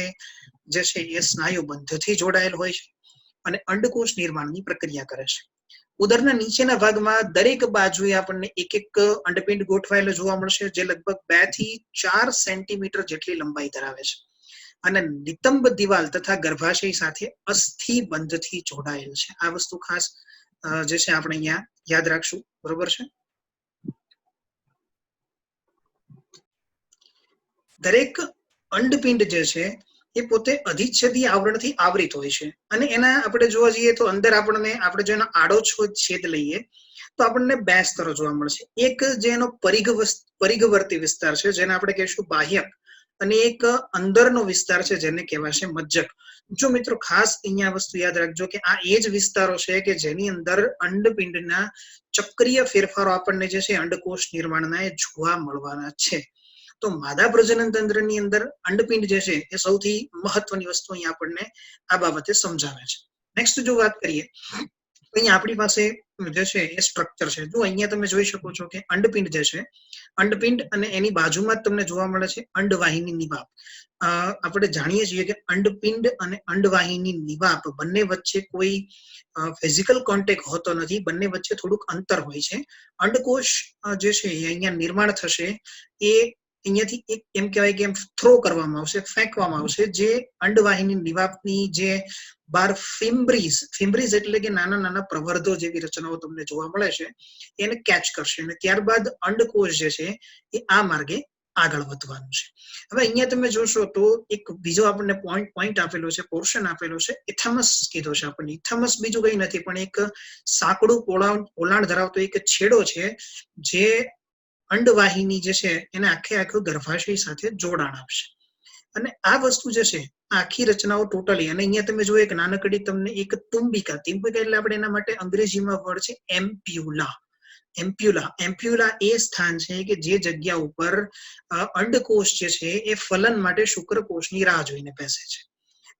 જે છે એ સ્નાયુબંધથી જોડાયેલ હોય છે અને અંડકોષ નિર્માણની પ્રક્રિયા કરે છે. ઉદરના નીચેના ભાગમાં દરેક બાજુએ આપણને એક અંડપિંડ ગોઠવાયેલો જોવા મળશે, જે લગભગ 2 થી 4 સેન્ટીમીટર જેટલી લંબાઈ ધરાવે છે અને નિતંબ દિવાલ તથા ગર્ભાશય સાથે અસ્થિબંધથી જોડાયેલ છે. આ વસ્તુ ખાસ જે છે આપણે અહીંયા યાદ રાખશું, બરોબર છે. દરેક અંડપિંડ જે છે એ પોતે અધિચ્છદીય આવરણથી આવૃત હોય છે અને એના આપણે જોવા જઈએ તો અંદર આપણે જો એનો આડો છેદ લઈએ તો આપણને 2 સ્તરો જોવા મળશે. એક જેનો પરિઘવર્તી વિસ્તાર છે જેને આપણે કહીશું બાહ્યક, અને એક અંદરનો વિસ્તાર છે જેને કહેવાશે મજ્જક. જો મિત્રો ખાસ અહીંયા વસ્તુ યાદ રાખજો કે આ એ જ વિસ્તારો છે કે જેની અંદર અંડપિંડના ચક્રીય ફેરફારો આપણને જે છે અંડકોષ નિર્માણના એ જોવા મળવાના છે. તો માદા પ્રજનન તંત્રની અંદર અંડપિંડ જે છે એ સૌથી મહત્વની વસ્તુ અહીંયા આપણને આ બાબતે સમજાવે છે. નેક્સ્ટ જો વાત કરીએ તો અહીંયા આપણી પાસે જે છે એ સ્ટ્રક્ચર છે. જો અહીંયા તમે જોઈ શકો છો કે અંડપિંડ જે છે, અંડપિંડ અને એની બાજુમાં જ તમને જોવા મળે છે અંડવાહિની નિવાપ. આપણે જાણીએ છીએ કે અંડપિંડ અને અંડવાહિની નિવાપ બંને વચ્ચે કોઈ ફિઝિકલ કોન્ટેક્ટ હોતો નથી, બંને વચ્ચે થોડુંક અંતર હોય છે. અંડકોષ જે છે એ અહીંયા નિર્માણ થશે એ અહીંયાથી એક એમ કહેવાય કે થ્રો કરવામાં આવશે, ફેંકવામાં આવશે, જે અંડવાહિની નિવાપની જે બાર ફિમ્બ્રીઝ એટલે કે નાના નાના પ્રવર્ધો જેવી રચનાઓ તમને જોવા મળે છે એને કેચ કરશે અને ત્યારબાદ અંડકોષ જે છે એ આ માર્ગે આગળ વધવાનું છે. હવે અહીંયા તમે જોશો તો એક બીજો આપણને પોઈન્ટ આપેલો છે, પોર્શન આપેલો છે, ઇથેમસ કીધો છે આપણને. ઇથેમસ બીજું કઈ નથી પણ એક સાંકડું પોલાણ ધરાવતો એક છેડો છે જે અંડવાહિની જે છે એને આખું ગર્ભાશય સાથે જોડાણ આપશે. અને આ વસ્તુ જે છે આખી રચનાઓ ટોટલી, અને અહીંયા તમે જો એક નાનકડી તમને એક તુંબિકા એટલે આપણે એના માટે અંગ્રેજીમાં વર્ડ છે એમ્પ્યુલા એ સ્થાન છે કે જે જગ્યા ઉપર અંડકોષ જે છે એ ફલન માટે શુક્રકોષની રાહ જોઈને બેસે છે.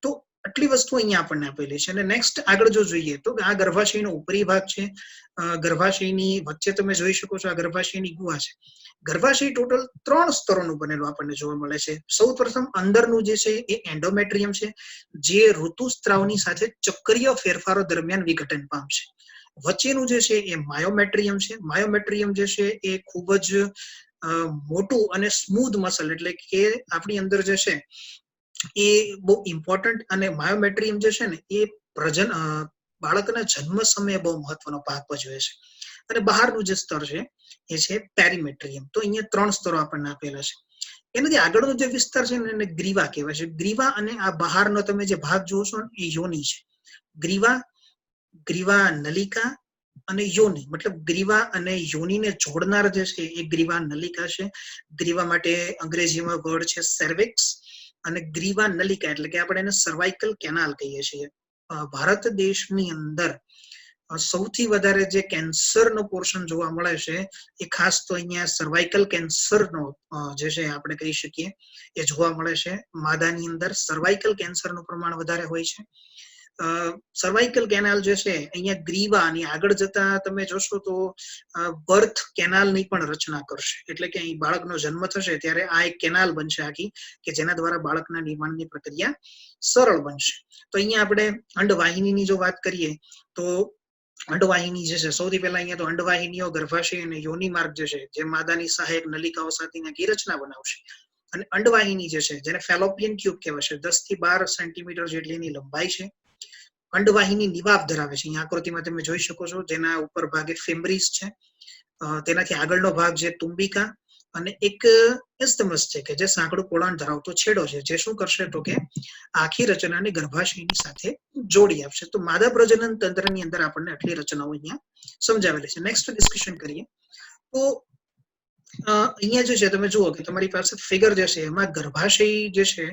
તો આટલી વસ્તુ અહીંયા આપણને આપેલી છે. અને નેક્સ્ટ આગળ જો જોઈએ તો આ ગર્ભાશયનો ઉપરી ભાગ છે. ગર્ભાશયની વચ્ચે તમે જોઈ શકો છો આ ગર્ભાશયની ગુહા છે. ગર્ભાશય ટોટલ 3 સ્તરોનું બનેલું આપણને જોવા મળે છે. સૌ પ્રથમ અંદરનું જે છે એ એન્ડોમેટ્રિયમ છે, જે ઋતુસ્ત્રાવની સાથે ચક્રીય ફેરફારો દરમિયાન વિઘટન પામશે. વચ્ચેનું જે છે એ માયોમેટ્રિયમ છે. માયોમેટ્રિયમ જે છે એ ખૂબ જ મોટું અને સ્મૂધ મસલ, એટલે કે આપણી અંદર જે છે એ બહુ ઇમ્પોર્ટન્ટ, અને માયોમેટ્રિયમ જે છે ને એ બાળકના જન્મ સમયે બહુ મહત્વનો ભાગ ભજવે છે. અને બહારનું જે સ્તર છે એ છે પેરીમેટ્રિયમ. તો અહીંયા 3 સ્તરો આપણને આપેલા છે. એનાથી આગળનો જે વિસ્તાર છે ને એને ગ્રીવા કહેવાય છે. ગ્રીવા અને આ બહારનો તમે જે ભાગ જોવો છો એ યોની છે. ગ્રીવા નલિકા અને યોની, મતલબ ગ્રીવા અને યોનીને જોડનાર જે છે એ ગ્રીવા નલિકા છે. ગ્રીવા માટે અંગ્રેજીમાં વર્ડ છે સર્વિક્સ, અને ગ્રીવા નલિકા એટલે કે આપણે એને સર્વાઇકલ કેનાલ કહીએ છીએ. ભારત દેશની અંદર સૌથી વધારે જે કેન્સરનો પોર્શન જોવા મળે છે એ ખાસ તો અહીંયા સર્વાઇકલ કેન્સરનો જે છે આપણે કહી શકીએ એ જોવા મળે છે. માદાની અંદર સર્વાઇકલ કેન્સરનું પ્રમાણ વધારે હોય છે. સર્વાઇકલ કેનાલ જે છે અહીંયા ગ્રીવા અને આગળ જતા તમે જોશો તો બર્થ કેનાલની પણ રચના કરશે. એટલે કે અહીં બાળકનો જન્મ થશે ત્યારે આ એક કેનાલ બનશે આખી, કે જેના દ્વારા બાળકના નિર્માણની પ્રક્રિયા સરળ બનશે. તો અહીંયા આપણે અંડવાહિનીની જો વાત કરીએ તો અંડવાહિની જે છે, સૌથી પહેલા અહીંયા તો અંડવાહિનીઓ, ગર્ભાશય અને યોની માર્ગ જે છે, જે માદાની સહાયક નલિકાઓ સાથેની રચના બનાવશે. અને અંડવાહિની જે છે જેને ફેલોપિયન ટ્યુબ કહેવાય છે, 10 થી 12 સેન્ટીમીટર જેટલી એની લંબાઈ છે. અંડવાહિની નિવાફ ધરાવે છે. અહીંયા આકૃતિમાં તમે જોઈ શકો છો, જેના ઉપર ભાગે ફેમ્બ્રિસ છે, તેનાથી આગળનો ભાગ છે તુંબિકા, અને એક એસ્તમસ છે કે જે સાંકડું પોલાણ ધરાવતો છેડો છે, જે શું કરશે તો કે આખી રચનાને ગર્ભાશયની સાથે જોડી આપશે. તો માદા પ્રજનન તંત્રની અંદર આપણને આટલી રચનાઓ અહીંયા સમજાવેલી છે. નેક્સ્ટ ડિસ્કશન કરીએ તો અહીંયા જે છે તમે જુઓ કે તમારી પાસે ફિગર જે છે એમાં ગર્ભાશય જે છે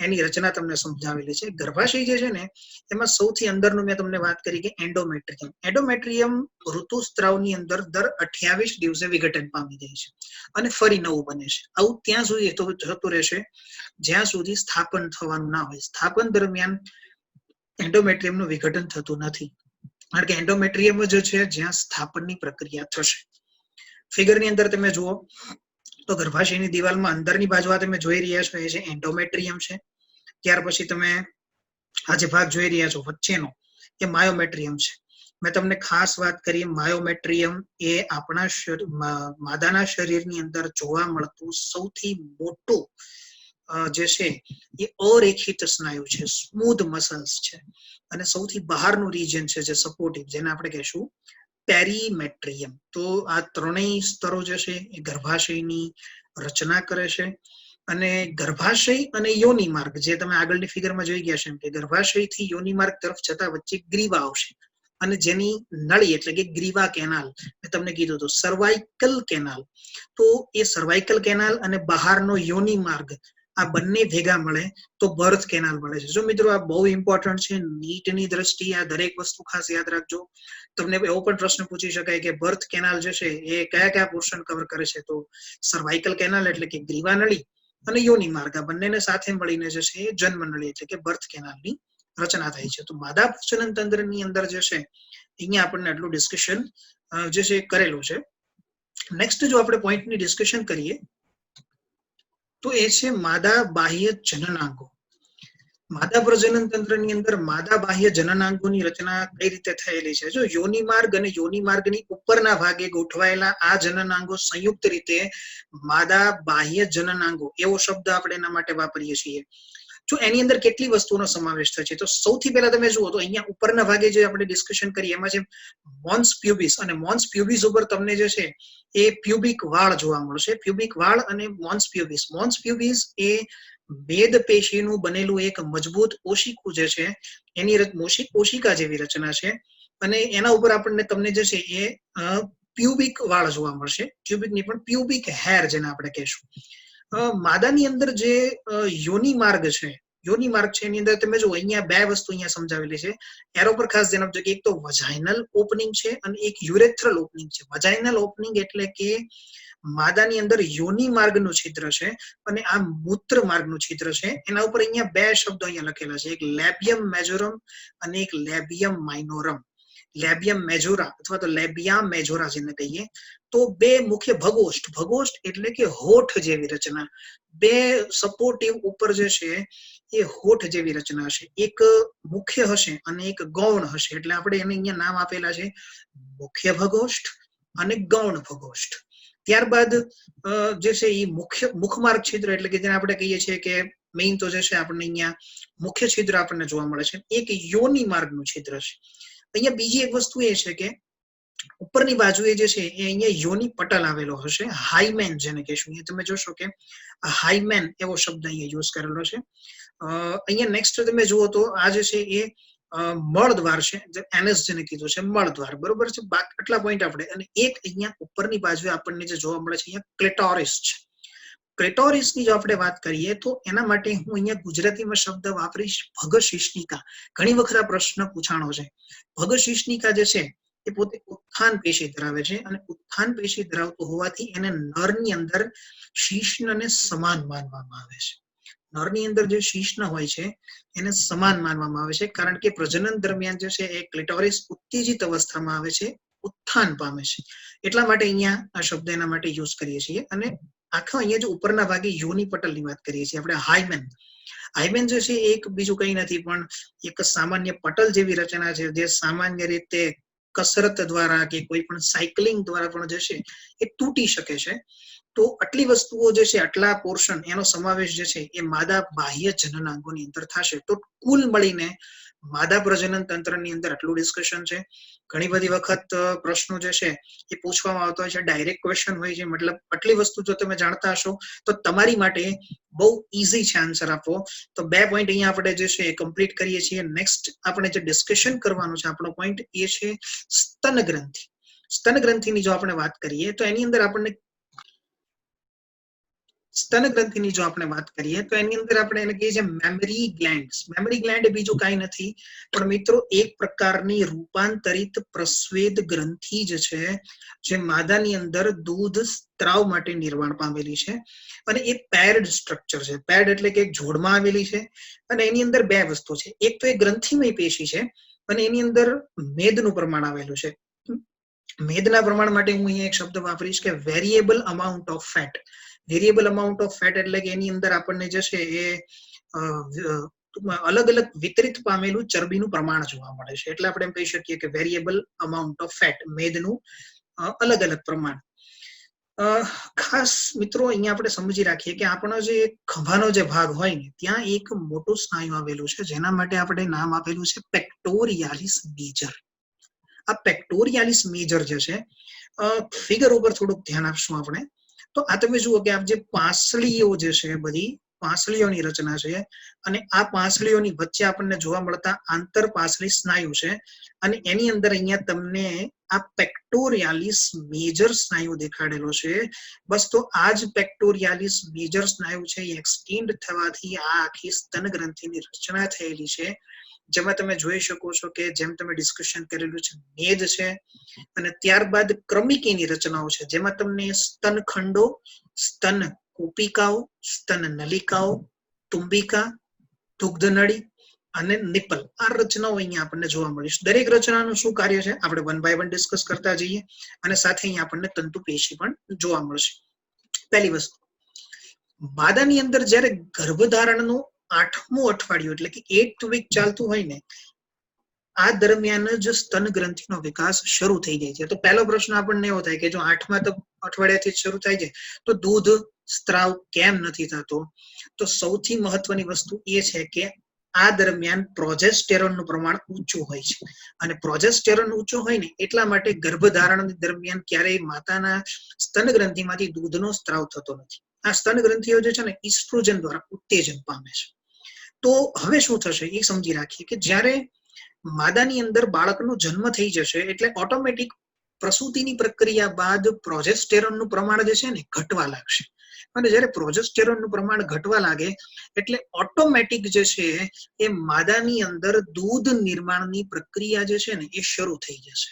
એની રચના તમને સમજાવેલી છે. ગર્ભાશય જે છે ને એમાં સૌથી અંદરનું મેં તમને વાત કરી કે એન્ડોમેટ્રિયમ. એન્ડોમેટ્રિયમ ઋતુસ્ત્રાવની અંદર દર 28 દિવસે વિઘટન પામી જાય છે અને ફરી નવું બને છે. આવું ત્યાં સુધી થતું રહેશે જ્યાં સુધી સ્થાપન થવાનું ના હોય. સ્થાપન દરમિયાન એન્ડોમેટ્રિયમનું વિઘટન થતું નથી, કારણ કે એન્ડોમેટ્રિયમ જ છે જ્યાં સ્થાપનની પ્રક્રિયા થશે. ફિગરની અંદર તમે જુઓ તો ગર્ભાશયની દિવાલમાં અંદરની બાજુ તમે જોઈ રહ્યા છો એ છે એન્ડોમેટ્રિયમ છે. ત્યાર પછી તમે આ જે ભાગ જોઈ રહ્યા છો વચ્ચેનો એ માયોમેટ્રિયમ છે. મેં તમને ખાસ વાત કરી, માયોમેટ્રિયમ એ આપણા માદાના શરીરની અંદર જોવા મળતું સૌથી મોટું જે છે એ અરેખિત સ્નાયુ છે, સ્મૂધ મસલ્સ છે. અને સૌથી બહારનું રીજન છે જે સપોર્ટિવ, જેને આપણે કહીશું પેરીમેટ્રિયમ. તો આ ત્રણેય સ્તરો જે છે એ ગર્ભાશયની રચના કરે છે. અને ગર્ભાશય અને યોની માર્ગ, જે તમે આગળની ફિગરમાં જોઈ ગયા છે કે ગર્ભાશયથી યોની માર્ગ તરફ જતા વચ્ચે ગ્રીવા આવશે, અને જેની નળી એટલે કે ગ્રીવા કેનાલ મેં તમને કીધું હતું સર્વાઇકલ કેનાલ. તો એ સર્વાઇકલ કેનાલ અને બહારનો યોની માર્ગ આ બંને ભેગા મળે તો બર્થ કેનાલ મળે છે. જો મિત્રો આ બહુ ઇમ્પોર્ટન્ટ છે, નીટની દ્રષ્ટિએ આ દરેક વસ્તુ ખાસ યાદ રાખજો. તમને એવો પણ પ્રશ્ન પૂછી શકાય કે બર્થ કેનાલ જે છે એ કયા કયા પોર્શન કવર કરે છે, તો સર્વાઇકલ કેનાલ એટલે કે ગ્રીવા નળી અને યોની માર્ગ આ બંનેને સાથે મળીને જે છે એ જન્મ નળી એટલે કે બર્થ કેનાલની રચના થાય છે. તો માદા પ્રજનન તંત્રની અંદર જે છે અહીંયા આપણને આટલું ડિસ્કશન જે છે કરેલું છે. નેક્સ્ટ જો આપણે પોઈન્ટની ડિસ્કશન કરીએ તો એ છે માદા બાહ્ય જનનાંગો. માદા પ્રજનન તંત્રની અંદર માદા બાહ્ય જનનાંગોની રચના કઈ રીતે થયેલી છે? જો યોની માર્ગ અને યોની માર્ગની ઉપરના ભાગે ગોઠવાયેલા આ જનનાંગો સંયુક્ત રીતે માદા બાહ્ય જનનાંગો એવો શબ્દ આપણે એના માટે વાપરીએ છીએ. જો એની અંદર કેટલી વસ્તુઓનો સમાવેશ થાય છે, તો સૌથી પહેલા તમે જુઓ તો અહીંયા ઉપરના ભાગે જે આપણે ડિસ્કશન કરીએ એમાં છે મોન્સ પ્યુબિસ, અને મોન્સ પ્યુબિસ ઉપર તમને જે છે એ પ્યુબિક વાળ જોવા મળશે. પ્યુબિક વાળ અને મોન્સ પ્યુબિસ. મોન્સ પ્યુબિસ એ મેદ પેશીનું બનેલું એક મજબૂત ઓશિકું જે છે એની ઓશિકા જેવી રચના છે, અને એના ઉપર આપણને તમને જે છે એ પ્યુબિક વાળ જોવા મળશે. પ્યુબિક ની પણ પ્યુબિક હેર જેને આપણે કહીશું. માદાની અંદર જે યોની માર્ગ છે, યોની માર્ગ છે એની અંદર તમે જો અહીંયા બે વસ્તુ અહીંયા સમજાવેલી છે. એરો પર ખાસ ધ્યાન આપજો કે એક તો વજાઇનલ ઓપનિંગ છે અને એક યુરેથ્રલ ઓપનિંગ છે. વજાઇનલ ઓપનિંગ એટલે કે માદાની અંદર યોની માર્ગનું છિદ્ર છે અને આ મૂત્ર માર્ગનું છિદ્ર છે. એના ઉપર અહીંયા બે શબ્દો અહીંયા લખેલા છે, એક લેબિયમ મેજોરમ અને એક લેબિયમ માઇનોરમ. લેબિયમ મેજોરા અથવા તો લેબિયા મેજોરા જેને કહીએ, તો બે મુખ્ય ભગોષ્ઠ, ભગોષ્ઠ એટલે કે હોઠ જેવી રચના, બે સપોર્ટિવ ઉપર જે છે એ હોઠ જેવી રચના હશે, એક મુખ્ય હશે અને એક ગૌણ હશે. એટલે આપણે એને અહીંયા નામ આપેલા છે મુખ્ય ભગોષ્ઠ અને ગૌણ ભગોષ્ઠ. ત્યારબાદ જે છે એ મુખ્ય મુખમાર્ગ છિદ્ર એટલે કે જેને આપણે કહીએ છીએ કે મેઇન તો જે છે આપણને અહીંયા મુખ્ય છિદ્ર આપણને જોવા મળે છે, એક યોનિ માર્ગનું છિદ્ર છે. અહીંયા બીજી એક વસ્તુ એ છે કે ઉપરની બાજુએ જે છે એ અહીંયા યોનિ પટલ આવેલો હશે, હાઈમેન જેને કહેશું. એ તમે જોશો કે હાઈમેન એવો શબ્દ અહીંયા યુઝ કરેલો છે. અહીંયા નેક્સ્ટ તમે જુઓ તો આ જે છે એ મળદ્વાર છે, એનએસ જેને કીધું છે મળદ્વાર, બરોબર છે. આટલા પોઈન્ટ આપણે, અને એક અહીંયા ઉપરની બાજુએ આપણને જે જોવા મળે છે અહીંયા ક્લેટોરિસ છે. ક્લેટોરિસની જો આપણે વાત કરીએ તો એના માટે હું અહીંયા ગુજરાતીમાં શબ્દ વાપરીશ ભગશિષ્ણિકા. ઘણી વખત આ પ્રશ્ન પૂછાણો છે. ભગશિષ્ણિકા જે છે એ પોતે ઉત્થાન પેશી ધરાવે છે, અને ઉત્થાન પેશી ધરાવતું હોવાથી એને નરની અંદર શીશ્નને સમાન માનવામાં આવે છે. નરની અંદર જે શીશ્ન હોય છે એને સમાન માનવામાં આવે છે, કારણ કે પ્રજનન દરમિયાન જે છે એ ક્લિટોરિસ ઉત્તેજિત અવસ્થામાં આવે છે, ઉત્થાન પામે છે. એટલા માટે અહીંયા આ શબ્દ એના માટે યુઝ કરીએ છીએ. અને આખા અહીંયા જો ઉપરના ભાગે યોનિ પટલની વાત કરીએ છીએ આપણે, હાઈમેન, હાઈમેન જે છે એક બીજું કઈ નથી પણ એક સામાન્ય પટલ જેવી રચના છે, જે સામાન્ય રીતે કસરત દ્વારા કે કોઈ પણ સાયકલિંગ દ્વારા પણ જે છે એ તૂટી શકે છે. તો આટલી વસ્તુઓ જે છે, આટલા પોર્શન એનો સમાવેશ જે છે એ માદા બાહ્ય જનનાંગોની અંદર થશે. તો કુલ મળીને માદા પ્રજનન તંત્રની અંદર આટલું ડિસ્કશન છે. ઘણી બધી વખત પ્રશ્નો જે છે એ પૂછવામાં આવતા હોય છે, ડાયરેક્ટ ક્વેશ્ચન હોય છે. મતલબ આટલી વસ્તુ જો તમે જાણતા હશો તો તમારી માટે બહુ ઈઝી છે આન્સર આપવો. તો 2 પોઈન્ટ અહીંયા આપણે જે છે એ કમ્પ્લીટ કરીએ છીએ. નેક્સ્ટ આપણે જે ડિસ્કશન કરવાનું છે આપણો પોઈન્ટ એ છે સ્તન ગ્રંથિ. સ્તન ગ્રંથિની જો આપણે વાત કરીએ તો એની અંદર આપણને સ્તન ગ્રંથિની જો આપણે વાત કરીએ તો એની અંદર આપણે એને કહીએ છીએ મેમરી ગ્લેન્ડ્સ. મેમરી ગ્લેન્ડ બીજું કાંઈ નથી પણ મિત્રો એક પ્રકારની રૂપાંતરિત પ્રસ્વેદ ગ્રંથિ જ છે, જે માદાની અંદર દૂધ સ્ત્રાવ માટે નિર્માણ પામેલી છે. અને એ પેર્ડ સ્ટ્રક્ચર છે. પેર્ડ એટલે કે જોડમાં આવેલી છે, અને એની અંદર 2 વસ્તુ છે. એક તો એ ગ્રંથિમય પેશી છે, અને એની અંદર મેદનું પ્રમાણ આવેલું છે. મેદના પ્રમાણ માટે હું અહીંયા એક શબ્દ વાપરીશ કે variable amount of fat. Variable amount of fat એટલે કે એની અંદર આપણને જે છે એ અલગ અલગ વિતરિત પામેલું ચરબીનું પ્રમાણ જોવા મળે છે. એટલે આપણે એમ કહી શકીએ કે વેરિયેબલ અમાઉન્ટ ઓફ ફેટ, મેદનું અલગ અલગ પ્રમાણ. ખાસ મિત્રો અહીંયા આપણે સમજી રાખીએ કે આપણો જે ખભાનો જે ભાગ હોય ને ત્યાં એક મોટું સ્નાયુ આવેલું છે, જેના માટે આપણે નામ આપેલું છે પેક્ટોરિયાલિસ મેજર. આ પેક્ટોરિયાલિસ મેજર જે છે, ફિગર ઉપર થોડુંક ધ્યાન આપશું આપણે. તો આ તમે જુઓ કે આ જે પાંસળીઓ જે છે, બધી પાંસળીઓની રચના છે, અને આ પાંસળીઓની વચ્ચે આપણને જોવા મળતા આંતર પાંસળી સ્નાયુ છે, અને એની અંદર અહીંયા તમને આ પેક્ટોરિયાલિસ મેજર સ્નાયુ દેખાડેલો છે. બસ તો આ જ પેક્ટોરિયાલિસ મેજર સ્નાયુ છે એ એક્સટેન્ડ થવાથી આ આખી સ્તન ગ્રંથિની રચના થયેલી છે, જેમાં તમે જોઈ શકો છો કે જેમ તમે ડિસ્કશન કરેલું છે મેદ છે, અને ત્યારબાદ ક્રમિકીની રચનાઓ છે, જેમાં તમને સ્તન ખંડો, સ્તન કુપિકાઓ, સ્તન નલિકાઓ, તુંબિકા, દુગ્ધનળી અને નિપલ, આ રચનાઓ અહીંયા આપણને જોવા મળે છે. દરેક રચનાનું શું કાર્ય છે આપણે 1 by 1 ડિસ્કસ કરતા જઈએ, અને સાથે અહીંયા આપણને તંતુ પેશી પણ જોવા મળશે. પહેલી વસ્તુ, માદાની અંદર જ્યારે ગર્ભધારણનું 8મું અઠવાડિયું એટલે કે 8th વીક ચાલતું હોય ને, આ દરમિયાન જ સ્તન ગ્રંથિનો વિકાસ શરૂ થઈ જાય છે. તો પહેલો પ્રશ્ન આપણને એવો થાય કે જો 8મા અઠવાડિયાથી શરૂ થાય છે તો દૂધ સ્ત્રાવ કેમ નથી થતો? તો સૌથી મહત્વની વસ્તુ એ છે કે આ દરમિયાન પ્રોજેસ્ટેરોનનું પ્રમાણ ઊંચું હોય છે, અને પ્રોજેસ્ટેરોન ઊંચું હોય ને એટલા માટે ગર્ભધારણ દરમિયાન ક્યારેય માતાના સ્તન ગ્રંથિમાંથી દૂધનો સ્ત્રાવ થતો નથી. આ સ્તન ગ્રંથિઓ જે છે ને ઇસ્ટ્રોજન દ્વારા ઉત્તેજન પામે છે. તો હવે શું થશે એ સમજી રાખીએ કે જ્યારે માદાની અંદર બાળકનો જન્મ થઈ જશે એટલે ઓટોમેટિક પ્રસૂતિની પ્રક્રિયા બાદ પ્રોજેસ્ટેરોનનું પ્રમાણ જે છે ને ઘટવા લાગશે, અને જ્યારે પ્રોજેસ્ટેરોનનું પ્રમાણ ઘટવા લાગે એટલે ઓટોમેટિક જે છે એ માદાની અંદર દૂધ નિર્માણની પ્રક્રિયા જે છે ને એ શરૂ થઈ જશે.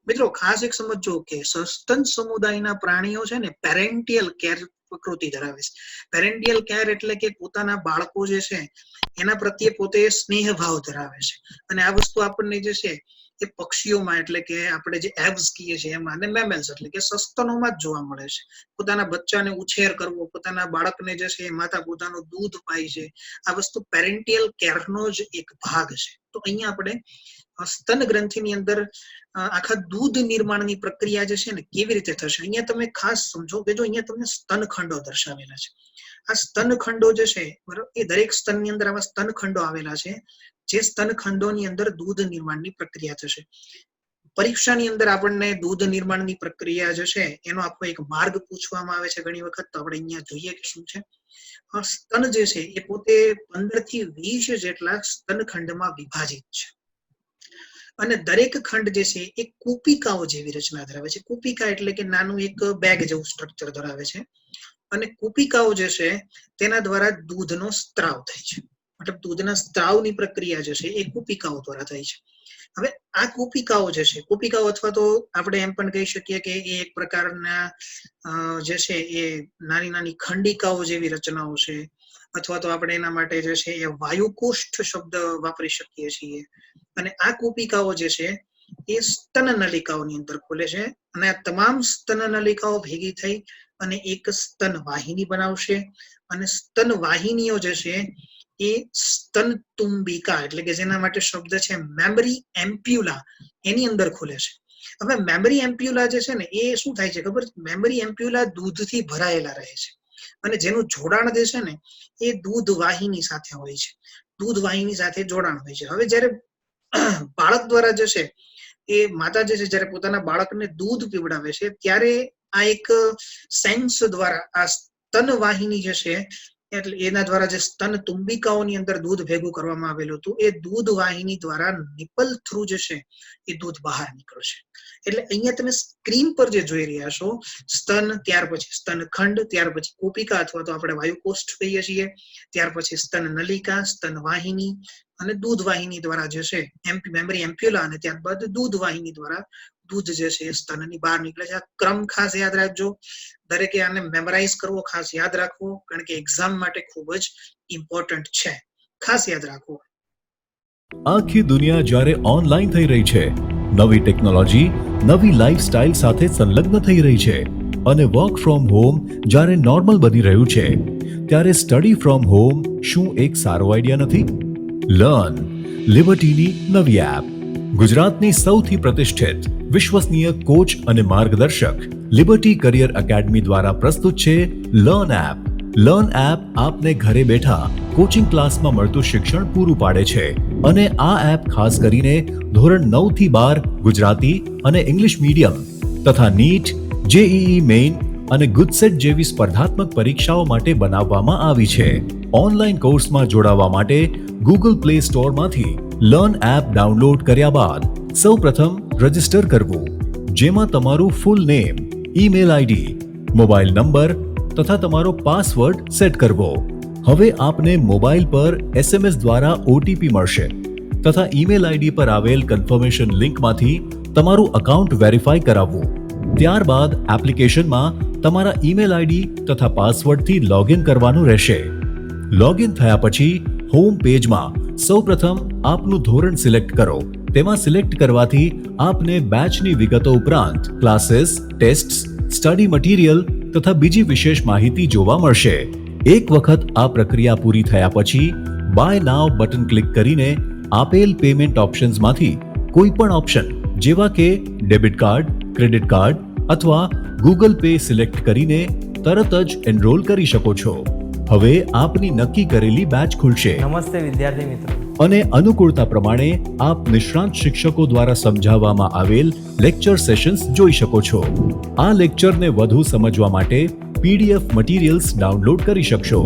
મિત્રો ખાસ એક સમજો કે સસ્તન સમુદાયના પ્રાણીઓ છે ને પેરેન્ટિયલ કેર પ્રકૃતિ ધરાવે છે. પેરેન્ટિયલ કેર એટલે કે પોતાના બાળકો જે છે એના પ્રત્યે પોતે સ્નેહ ભાવ ધરાવે છે, અને આ વસ્તુ આપણને જે છે એ પક્ષીઓમાં એટલે કે આપણે જે એવ્સ કહીએ છીએ એમાં, અને મેમેલ્સ એટલે કે સસ્તનોમાં જ જોવા મળે છે. પોતાના બચ્ચાને ઉછેર કરવો, પોતાના બાળકને જે છે એ માતા પોતાનું દૂધ પાય છે, આ વસ્તુ પેરેન્ટિયલ કેરનો જ એક ભાગ છે. તો અહીંયા આપણે સ્તન ગ્રંથિની અંદર આખા દૂધ નિર્માણની પ્રક્રિયા જે છે ને કેવી રીતે થશે, અહીંયા તમે ખાસ સમજો કે જો અહીંયા તમને સ્તનખંડો દર્શાવેલા છે. આ સ્તનખંડો જે છે બરાબર, એ દરેક સ્તનની અંદર આવા સ્તનખંડો આવેલા છે, જે સ્તનખંડોની અંદર દૂધ નિર્માણની પ્રક્રિયા થશે. પરીક્ષાની અંદર આપણને દૂધ નિર્માણની પ્રક્રિયા જે છે એનો આખો એક માર્ગ પૂછવામાં આવે છે ઘણી વખત. તો આપણે અહીંયા જોઈએ કે શું છે. સ્તન જે છે એ પોતે 15 થી 20 જેટલા સ્તનખંડમાં વિભાજિત છે, અને દરેક ખંડ જે છે એ કુપિકાઓ જેવી રચના ધરાવે છે. કુપિકા એટલે કે નાનું એક બેગ જેવું સ્ટ્રક્ચર ધરાવે છે, અને કુપિકાઓ જે છે તેના દ્વારા દૂધનો સ્ત્રાવ થાય છે. મતલબ દૂધના સ્ત્રાવની પ્રક્રિયા જે છે એ કુપિકાઓ દ્વારા થાય છે. હવે આ કુપિકાઓ જે છે, કુપિકાઓ અથવા તો આપણે એમ પણ કહી શકીએ કે એ એક પ્રકારના જે છે એ નાની નાની ખંડિકાઓ જેવી રચનાઓ છે, અથવા તો આપણે એના માટે જે છે એ વાયુકોષ્ઠ શબ્દ વાપરી શકીએ છીએ. અને આ કુપિકાઓ જે છે એ સ્તન નલિકાઓની અંદર ખુલે છે, અને આ તમામ સ્તન નલિકાઓ ભેગી થઈ અને એક સ્તન વાહિની બનાવશે, અને સ્તન વાહિનીઓ જે છે એ સ્તન તુંબિકા એટલે કે જેના માટે શબ્દ છે મેમરી એમ્પ્યુલા, એની અંદર ખુલે છે. હવે મેમરી એમ્પ્યુલા જે છે ને એ શું થાય છે ખબર? મેમરી એમ્પ્યુલા દૂધથી ભરાયેલા રહે છે, અને જેનું જોડાણ જે છે ને એ દૂધ વાહિની સાથે હોય છે. દૂધ વાહિની સાથે જોડાણ હોય છે. હવે જ્યારે બાળક દ્વારા જે છે એ માતા જે છે જ્યારે પોતાના બાળકને દૂધ પીવડાવે છે ત્યારે આ એક સેન્સ દ્વારા આ સ્તન વાહિની જે છે એટલે એના દ્વારા જે સ્તન તુંબિકાઓની અંદર દૂધ ભેગું કરવામાં આવેલું હતું એ દૂધ વાહિની દ્વારા નિપલ થ્રુ જે છે એ દૂધ બહાર નીકળશે. એટલે અહીંયા તમે સ્ક્રીન પર જે જોઈ રહ્યા છો સ્તન, ત્યાર પછી સ્તનખંડ, ત્યાર પછી કુપિકા અથવા તો આપણે વાયુકોષ્ઠ કહીએ છીએ, ત્યાર પછી સ્તન નલિકા, સ્તન વાહિની અને દૂધ વાહિની દ્વારા જે છે મેમરી એમ્પ્યુલા, અને ત્યારબાદ દૂધ વાહિની દ્વારા દૂધ જે છે એ સ્તનની બહાર નીકળે છે. આ ક્રમ ખાસ યાદ રાખજો, દરેકે આને મેમરાઇઝ કરવો, ખાસ યાદ રાખવો, કારણ કે એક્ઝામ માટે ખૂબ જ ઇમ્પોર્ટન્ટ છે. ખાસ યાદ રાખવો. આખી દુનિયા જ્યારે ઓનલાઈન થઈ રહી છે, નવી ટેકનોલોજી નવી લાઈફસ્ટાઈલ સાથે સંલગ્ન થઈ રહી છે, અને વર્ક ફ્રોમ હોમ જ્યારે નોર્મલ બની રહ્યું છે, ત્યારે સ્ટડી ફ્રોમ હોમ શું એક સારો આઈડિયા નથી? લર્ન લિબર્ટીની નવી એપ. ગુજરાતની સૌથી પ્રતિષ્ઠિત વિશ્વસનીય કોચ અને માર્ગદર્શક લિબર્ટી કરિયર એકેડમી દ્વારા પ્રસ્તુત છે લર્ન એપ. લર્ન એપ આપને ઘરે બેઠા કોચિંગ ક્લાસમાં મળતું શિક્ષણ પૂરું પાડે છે, અને આ એપ ખાસ કરીને ધોરણ 9 થી 12 ગુજરાતી અને ઇંગ્લિશ મીડિયમ તથા નીટ, જેઈઈ મેઇન અને ગુજસેટ જેવી સ્પર્ધાત્મક પરીક્ષાઓ માટે બનાવવામાં આવી છે. ઓનલાઈન કોર્સમાં જોડાવા માટે ગૂગલ પ્લે સ્ટોરમાંથી લર્ન એપ ડાઉનલોડ કર્યા બાદ સૌપ્રથમ રજિસ્ટર કરવું, જેમાં તમારું full name, email ID, mobile number તથા તમારો પાસવર્ડ સેટ કરવો. હવે આપને મોબાઈલ પર SMS દ્વારા OTP મળશે તથા ઈમેલ આઈડી પર આવેલ કન્ફર્મેશન લિંકમાંથી તમારું અકાઉન્ટ વેરીફાઈ કરાવવું. ત્યારબાદ એપ્લિકેશનમાં તમારા ઈમેલ આઈડી તથા પાસવર્ડથી લોગિન કરવાનું રહેશે. લોગિન થયા પછી હોમ પેજમાં સૌપ્રથમ આપનું ધોરણ સિલેક્ટ કરો. તેમાં સિલેક્ટ કરવાથી આપને બેચની વિગતો ઉપરાંત ક્લાસીસ, ટેસ્ટ્સ, સ્ટડી મટીરિયલ તથા બીજી વિશેષ માહિતી જોવા મળશે. એક વખત આ પ્રક્રિયા પૂરી થયા પછી બાય નાવ બટન ક્લિક કરીને આપેલ પેમેન્ટ ઓપ્શન્સમાંથી કોઈ પણ ઓપ્શન જેવા કે ડેબિટ કાર્ડ, ક્રેડિટ કાર્ડ અથવા ગૂગલ પે સિલેક્ટ કરીને તરત જ એનરોલ કરી શકો છો. હવે આપની નક્કી કરેલી બેચ ખુલશે. નમસ્તે વિદ્યાર્થી મિત્રો. અને અનુકૂળતા પ્રમાણે આપ નિષ્ણાંત શિક્ષકો દ્વારા સમજાવવામાં આવેલ લેક્ચર સેશન્સ જોઈ શકો છો. આ લેક્ચરને વધુ સમજવા માટે PDF મટીરિયલ્સ ડાઉનલોડ કરી શકશો.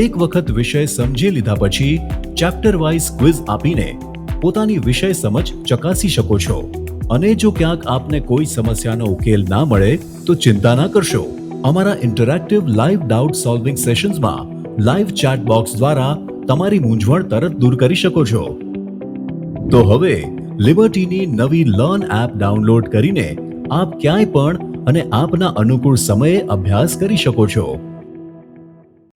એક વખત વિષય સમજી લીધા પછી ચેપ્ટર વાઇઝ ક્વિઝ આપીને પોતાની વિષય સમજ ચકાસી શકો છો. અને જો ક્યાંક આપને કોઈ સમસ્યાનો ઉકેલ ના મળે તો ચિંતા ના કરશો. અમારા ઇન્ટરેક્ટિવ લાઈવ ડાઉટ સોલ્વિંગ સેશન્સમાં લાઈવ ચેટ બોક્સ દ્વારા તમારી મૂંઝવણ તરત દૂર કરી શકો છો. તો હવે લિબર્ટીની નવી લર્ન એપ ડાઉનલોડ કરીને આપ ક્યાંય પણ અને આપના અનુકૂળ સમયે અભ્યાસ કરી શકો છો.